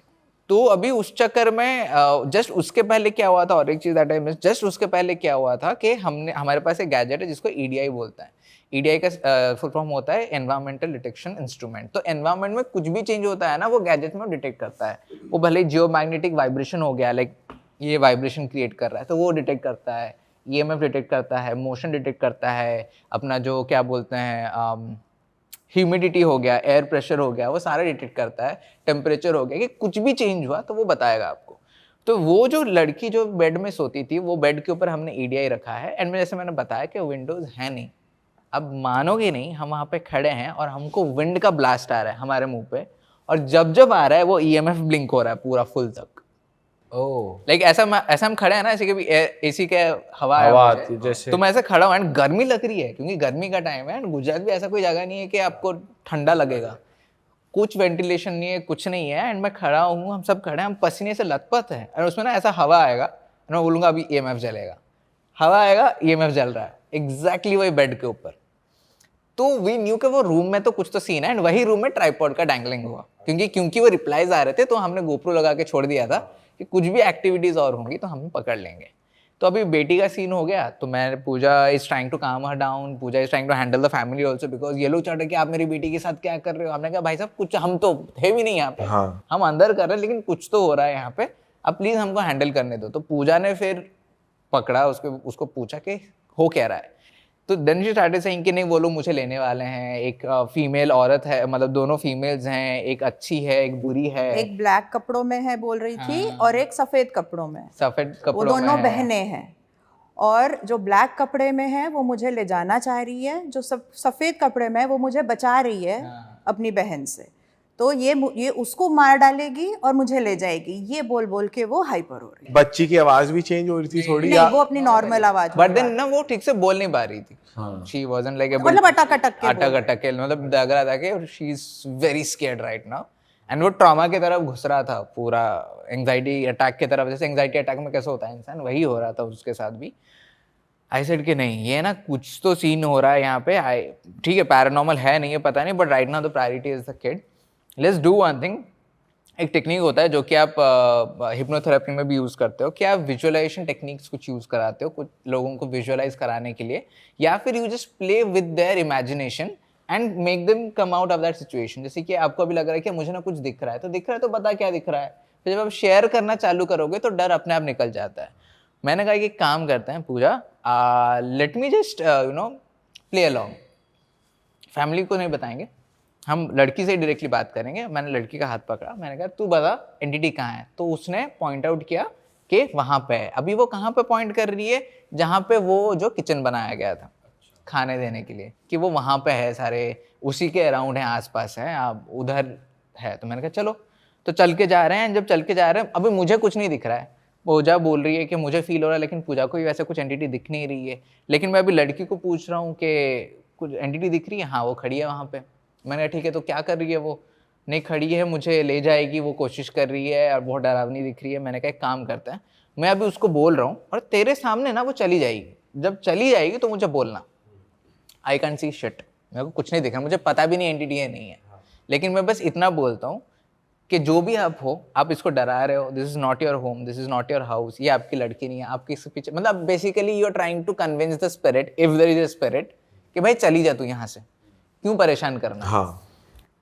तो अभी उस चक्कर में जस्ट उसके पहले क्या हुआ था, और एक चीज दैट आई मिस, जस्ट उसके पहले क्या हुआ था कि हमारे पास एक गैजेट है जिसको EDI बोलता है। EDI का फुल फॉर्म होता है एनवायरमेंटल डिटेक्शन इंस्ट्रूमेंट। तो एनवायरमेंट में कुछ भी चेंज होता है ना, वो गैजेट में डिटेक्ट करता है। वो भले ही जियोमैग्नेटिक वाइब्रेशन हो गया, लाइक ये वाइब्रेशन क्रिएट कर रहा है, तो वो डिटेक्ट करता है। EMF डिटेक्ट करता है, मोशन डिटेक्ट करता है, अपना जो क्या बोलते हैं ह्यूमिडिटी हो गया, एयर प्रेशर हो गया, वो सारा डिटेक्ट करता है। टेम्परेचर हो गया, कि कुछ भी चेंज हुआ तो वो बताएगा आपको। तो वो जो लड़की जो बेड में सोती थी, वो बेड के ऊपर हमने EDI रखा है। एंड जैसे मैंने बताया कि विंडोज है नहीं। अब मानोगे नहीं, हम वहाँ पे खड़े हैं और हमको विंड का ब्लास्ट आ रहा है हमारे मुंह पे, और जब जब आ रहा है वो EMF ब्लिंक हो रहा है पूरा फुल तक। लाइक ऐसा हम खड़े हैं ना, ऐसे कि भी AC के हवा आती जैसे, तो मैं ऐसे खड़ा हूँ एंड गर्मी लग रही है, क्योंकि गर्मी का टाइम है। एंड गुजरात भी ऐसा कोई जगह नहीं है कि आपको ठंडा लगेगा, कुछ वेंटिलेशन नहीं है, कुछ नहीं है। एंड मैं खड़ा हूँ, हम सब खड़े हैं, हम पसीने से लथपथ हैं। और उसमें ना ऐसा हवा आएगा, मैं बोलूँगा अभी EMF जलेगा, हवा आएगा, EMF जल रहा है एग्जैक्टली वही बेड के ऊपर। तो वी न्यू कि वो रूम में तो कुछ तो सीन है। एंड वही रूम में ट्राइपॉड का डैंगलिंग हुआ, क्योंकि वो रिप्लाईज आ रहे थे। तो हमने गोप्रो लगा के छोड़ दिया था कि कुछ भी एक्टिविटीज और होंगी तो हम पकड़ लेंगे। तो अभी बेटी का सीन हो गया, तो मैं पूजा is trying to calm her down, Pooja is trying to handle the family also, because ये लोग चाह रहे कि आप मेरी बेटी के साथ क्या कर रहे हो। हमने कहा भाई साहब कुछ, हम तो थे भी नहीं यहाँ पे, हाँ। हम अंदर कर रहे हैं, लेकिन कुछ तो हो रहा है यहाँ पे, अब प्लीज हमको हैंडल करने दो। तो पूजा ने फिर पकड़ा उसको पूछा कि हो क्या रहा है। तो देन शी स्टार्टेड सेइंग कि नहीं वो लोग मुझे लेने वाले हैं, एक फीमेल औरत है, मतलब दोनों फीमेल्स हैं, एक अच्छी है एक बुरी है, एक ब्लैक कपड़ों में है बोल रही थी, और एक सफेद कपड़ों में। सफेद वो कपड़ों में दोनों है। बहनें हैं, और जो ब्लैक कपड़े में है वो मुझे ले जाना चाह रही है, जो सफेद कपड़े में है वो मुझे बचा रही है अपनी बहन से। तो ये उसको मार डालेगी और मुझे ले जाएगी, ये बोल बोल के वो हाइपर हो रही है। बच्ची की आवाज भी चेंज हो रही थी थोड़ी, नहीं, वो अपनी नॉर्मल आवाज बट देन ना वो ठीक से बोल नहीं पा रही थी। शी वाजंट लाइक मतलब अटक के अटक के मतलब लग रहा था कि she is very scared right now. And वो ट्रॉमा की तरफ घुस रहा था, पूरा एंग्जाइटी अटैक की तरफ। जैसे एंग्जाइटी अटैक में कैसे होता है इंसान, वही हो रहा था उसके साथ भी। आई सेड कि नहीं, ये ना कुछ तो सीन हो रहा है यहाँ पे। ठीक है, पैरानॉर्मल है नहीं है पता नहीं, but right now the priority is the kid. Let's do one thing. एक टेक्निक होता है जो कि आप हिप्नोथेरेपी में भी यूज़ करते हो, कि आप विजुअलाइजेशन टेक्निक्स कुछ यूज़ कराते हो कुछ लोगों को विजुअलाइज कराने के लिए, या फिर you just play with their imagination and make them come out of that situation. जैसे कि आपको अभी लग रहा है कि मुझे ना कुछ दिख रहा है, तो दिख रहा है तो बता क्या दिख रहा है। फिर जब आप शेयर करना चालू करोगे तो डर अपने आप निकल जाता है। मैंने कहा कि एक काम करते हैं Pooja, let me just play along, family को नहीं बताएंगे, हम लड़की से डायरेक्टली बात करेंगे। मैंने लड़की का हाथ पकड़ा, मैंने कहा तू बता एंटिटी कहाँ है। तो उसने पॉइंट आउट किया कि वहाँ पे है। अभी वो कहाँ पे पॉइंट कर रही है, जहाँ पे वो जो किचन बनाया गया था खाने देने के लिए, कि वो वहाँ पे है, सारे उसी के अराउंड हैं, आसपास हैं, आप उधर है। तो मैंने कहा चलो, तो चल के जा रहे हैं। जब चल के जा रहे हैं, अभी मुझे कुछ नहीं दिख रहा है, पूजा बोल रही है कि मुझे फील हो रहा है, लेकिन पूजा को भी वैसे कुछ एंटिटी दिख नहीं रही है। लेकिन मैं अभी लड़की को पूछ रहा हूँ कि कुछ एंटिटी दिख रही है, हाँ वो खड़ी है वहाँ पे। मैंने कहा ठीक है, तो क्या कर रही है वो? नहीं खड़ी है, मुझे ले जाएगी, वो कोशिश कर रही है और बहुत डरावनी दिख रही है। मैंने कहा एक काम करते हैं, मैं अभी उसको बोल रहा हूँ और तेरे सामने ना वो चली जाएगी, जब चली जाएगी तो मुझे बोलना। आई कैन सी शिट, मेरे को कुछ नहीं दिख रहा, मुझे पता भी नहीं एंटिटी है नहीं है, लेकिन मैं बस इतना बोलता हूँ कि जो भी आप हो, आप इसको डरा रहे हो, this is not your home, this is not your house, ये आपकी लड़की नहीं है, आपके इसके पीछे, मतलब basically you are trying to convince the spirit, if there is a spirit, कि भाई चली जा तू यहाँ से, क्यों परेशान करना। हाँ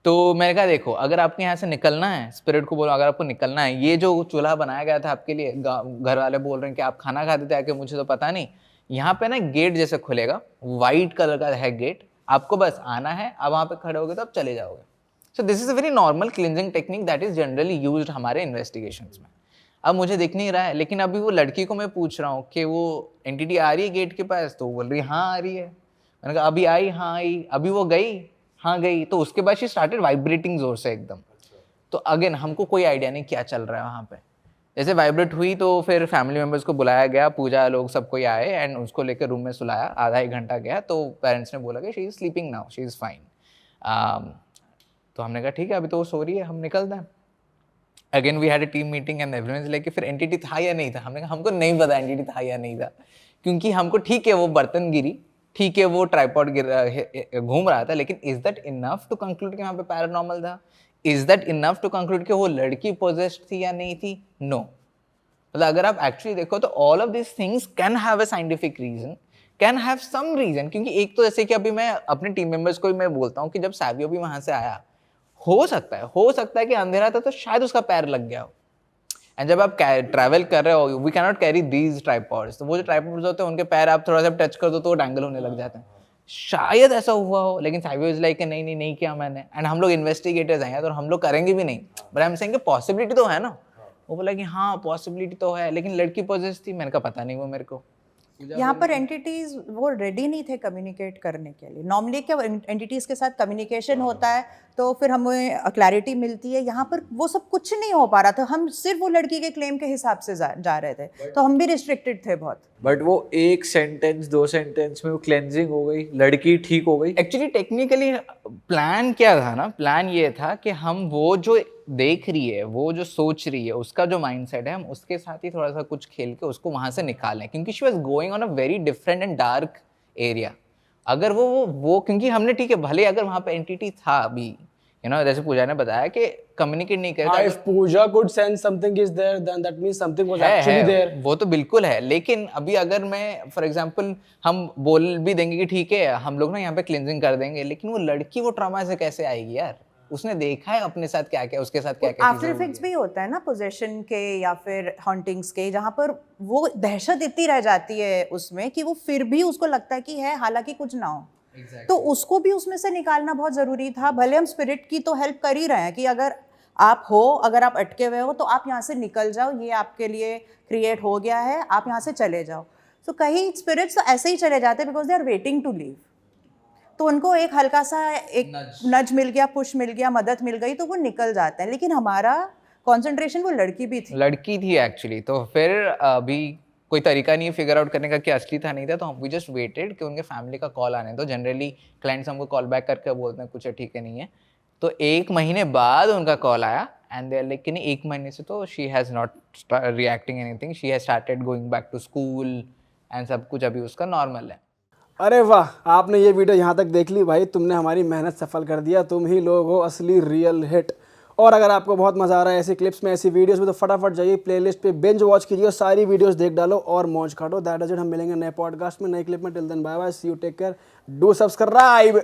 तो मैंने कहा देखो, अगर आपके यहाँ से निकलना है, स्पिरिट को बोलो अगर आपको निकलना है, ये जो चूल्हा बनाया गया था आपके लिए, घर वाले बोल रहे हैं कि आप खाना खाते थे आके, मुझे तो पता नहीं, यहाँ पे ना गेट जैसे खुलेगा, वाइट कलर का है गेट, आपको बस आना है, आप वहाँ पे खड़े होगे तो आप चले जाओगे। So this is a very normal cleansing technique that is generally used हमारे इन्वेस्टिगेशंस में। अब मुझे दिख नहीं रहा है, लेकिन अभी वो लड़की को मैं पूछ रहा हूँ कि वो एंटिटी आ रही है गेट के पास, तो वो बोल रही है हाँ आ रही है। मैंने कहा अभी आई, हाँ आई, अभी वो गई, हाँ गई। तो उसके बाद शी स्टार्टेड वाइब्रेटिंग जोर से एकदम। तो अगेन हमको कोई आइडिया नहीं क्या चल रहा है वहाँ पे। जैसे वाइब्रेट हुई तो फिर फैमिली मेम्बर्स को बुलाया गया, पूजा लोग सब कोई आए एंड उसको लेकर रूम में सुलाया। आधा एक घंटा गया तो पेरेंट्स ने बोला कि she is sleeping now, she is fine. तो हमने कहा ठीक है, अभी तो वो सो रही है, हम निकलते हैं। Again we had a team meeting and everyone is like, फिर एंटिटी था या नहीं था। हमने कहा हमको नहीं पता एंटिटी था या नहीं था, क्योंकि हमको ठीक है वो बर्तन गिरी, ठीक है वो ट्राइपॉड घूम रहा था, लेकिन is that enough to conclude कि वहाँ पे पैरानॉर्मल था? Is that enough to conclude कि वो लड़की पोजेस्ड थी या नहीं थी? नो। मतलब अगर आप एक्चुअली देखो तो all of this things can have a scientific reason, can have some reason. क्योंकि एक तो जैसे कि अभी मैं अपने टीम मेंबर्स को भी मैं बोलता हूँ कि जब सैवियो भी वहाँ से आया, हो सकता है कि अंधेरा था तो शायद उसका पैर लग गया हो। एंड जब आप ट्रैवल कर रहे हो, we can not carry these tripods, तो वो जो ट्राइपॉड्स होते हैं उनके पैर आप थोड़ा सा टच कर दो तो वो डैंगल होने लग जाते हैं। शायद ऐसा हुआ हो, लेकिन सैवियो इज लाइक नहीं किया मैंने। एंड हम लोग इन्वेस्टिगेटर्स हैं और हम लोग करेंगे भी नहीं, but I am saying possibility तो है ना। वो बोला कि हाँ पॉसिबिलिटी तो है, लेकिन लड़की पोजेस थी। मैंने कहा पता नहीं वो मेरे को। यहाँ पर एंटिटीज वो रेडी नहीं थे कम्युनिकेट करने के लिए। नॉर्मली क्या एंटिटीज के साथ कम्युनिकेशन होता है तो फिर हमें क्लैरिटी मिलती है। यहाँ पर वो सब कुछ नहीं हो पा रहा था, हम सिर्फ वो लड़की के क्लेम के हिसाब से जा रहे थे, तो हम भी रिस्ट्रिक्टेड थे बहुत। बट वो एक सेंटेंस 2 सेंटेंस में वो क्लेंजिंग हो गई, लड़की ठीक हो गई। एक्चुअली टेक्निकली प्लान क्या था ना, प्लान ये था कि हम वो जो देख रही है, वो जो सोच रही है, उसका जो माइंडसेट है, हम उसके साथ ही थोड़ा सा कुछ खेल के उसको वहां से निकालें, क्योंकि she was going on a very different and dark area. अगर वो क्योंकि हमने ठीक है भले अगर वहां पे एंटिटी था अभी, जैसे पूजा ने बताया कि कम्युनिकेट नहीं करता। if Pooja could sense something is there, then that means something was actually there. वो तो बिल्कुल है, लेकिन अभी अगर मैं फॉर एग्जांपल हम बोल भी देंगे कि ठीक है हम लोग ना यहाँ पे क्लिनजिंग कर देंगे, लेकिन वो लड़की वो ट्रॉमा से कैसे आएगी यार? उसने देखा है अपने साथ क्या क्या, उसके साथ क्या क्या आफ्टर इफेक्ट्स भी होता है ना पोजेशन के या फिर हॉन्टिंग्स के, जहाँ पर वो दहशत इतनी रह जाती है उसमें कि वो फिर भी उसको लगता है कि है, हालांकि कुछ ना हो। तो उसको भी उसमें से निकालना बहुत ज़रूरी था। भले हम स्पिरिट की तो हेल्प कर ही रहे हैं कि अगर अगर आप अटके हुए हो तो आप यहाँ से निकल जाओ, ये आपके लिए क्रिएट हो गया है, आप यहाँ से चले जाओ। तो कई स्पिरिट्स तो ऐसे ही चले जाते हैं because they are waiting to leave. तो उनको एक हल्का सा एक नज मिल गया, पुश मिल गया, मदद मिल गई तो वो निकल जाते हैं। लेकिन हमारा कंसंट्रेशन वो लड़की थी एक्चुअली। तो फिर अभी कोई तरीका नहीं है फिगर आउट करने का कि असली था नहीं था, तो वी जस्ट वेटेड कि उनके फैमिली का कॉल आने दो। जनरली क्लाइंट्स हमको कॉल बैक करके बोलते हैं कुछ है ठीक है नहीं है। तो 1 महीने बाद उनका कॉल आया एंड दे आर लाइक कि नहीं 1 महीने से तो she has not reacting anything, she has started going back to school एंड सब कुछ अभी उसका नॉर्मल है। अरे वाह, आपने ये वीडियो यहाँ तक देख ली भाई, तुमने हमारी मेहनत सफल कर दिया। तुम ही लोग हो असली रियल हिट। और अगर आपको बहुत मज़ा आ रहा है ऐसी क्लिप्स में, ऐसी वीडियोस में, तो फटाफट जाइए प्लेलिस्ट पे बिंज वॉच कीजिए, सारी वीडियोस देख डालो और मौज काटो। That is it. हम मिलेंगे नए पॉडकास्ट में, नए क्लिप में। Till then bye bye, see you, take care, do subscribe.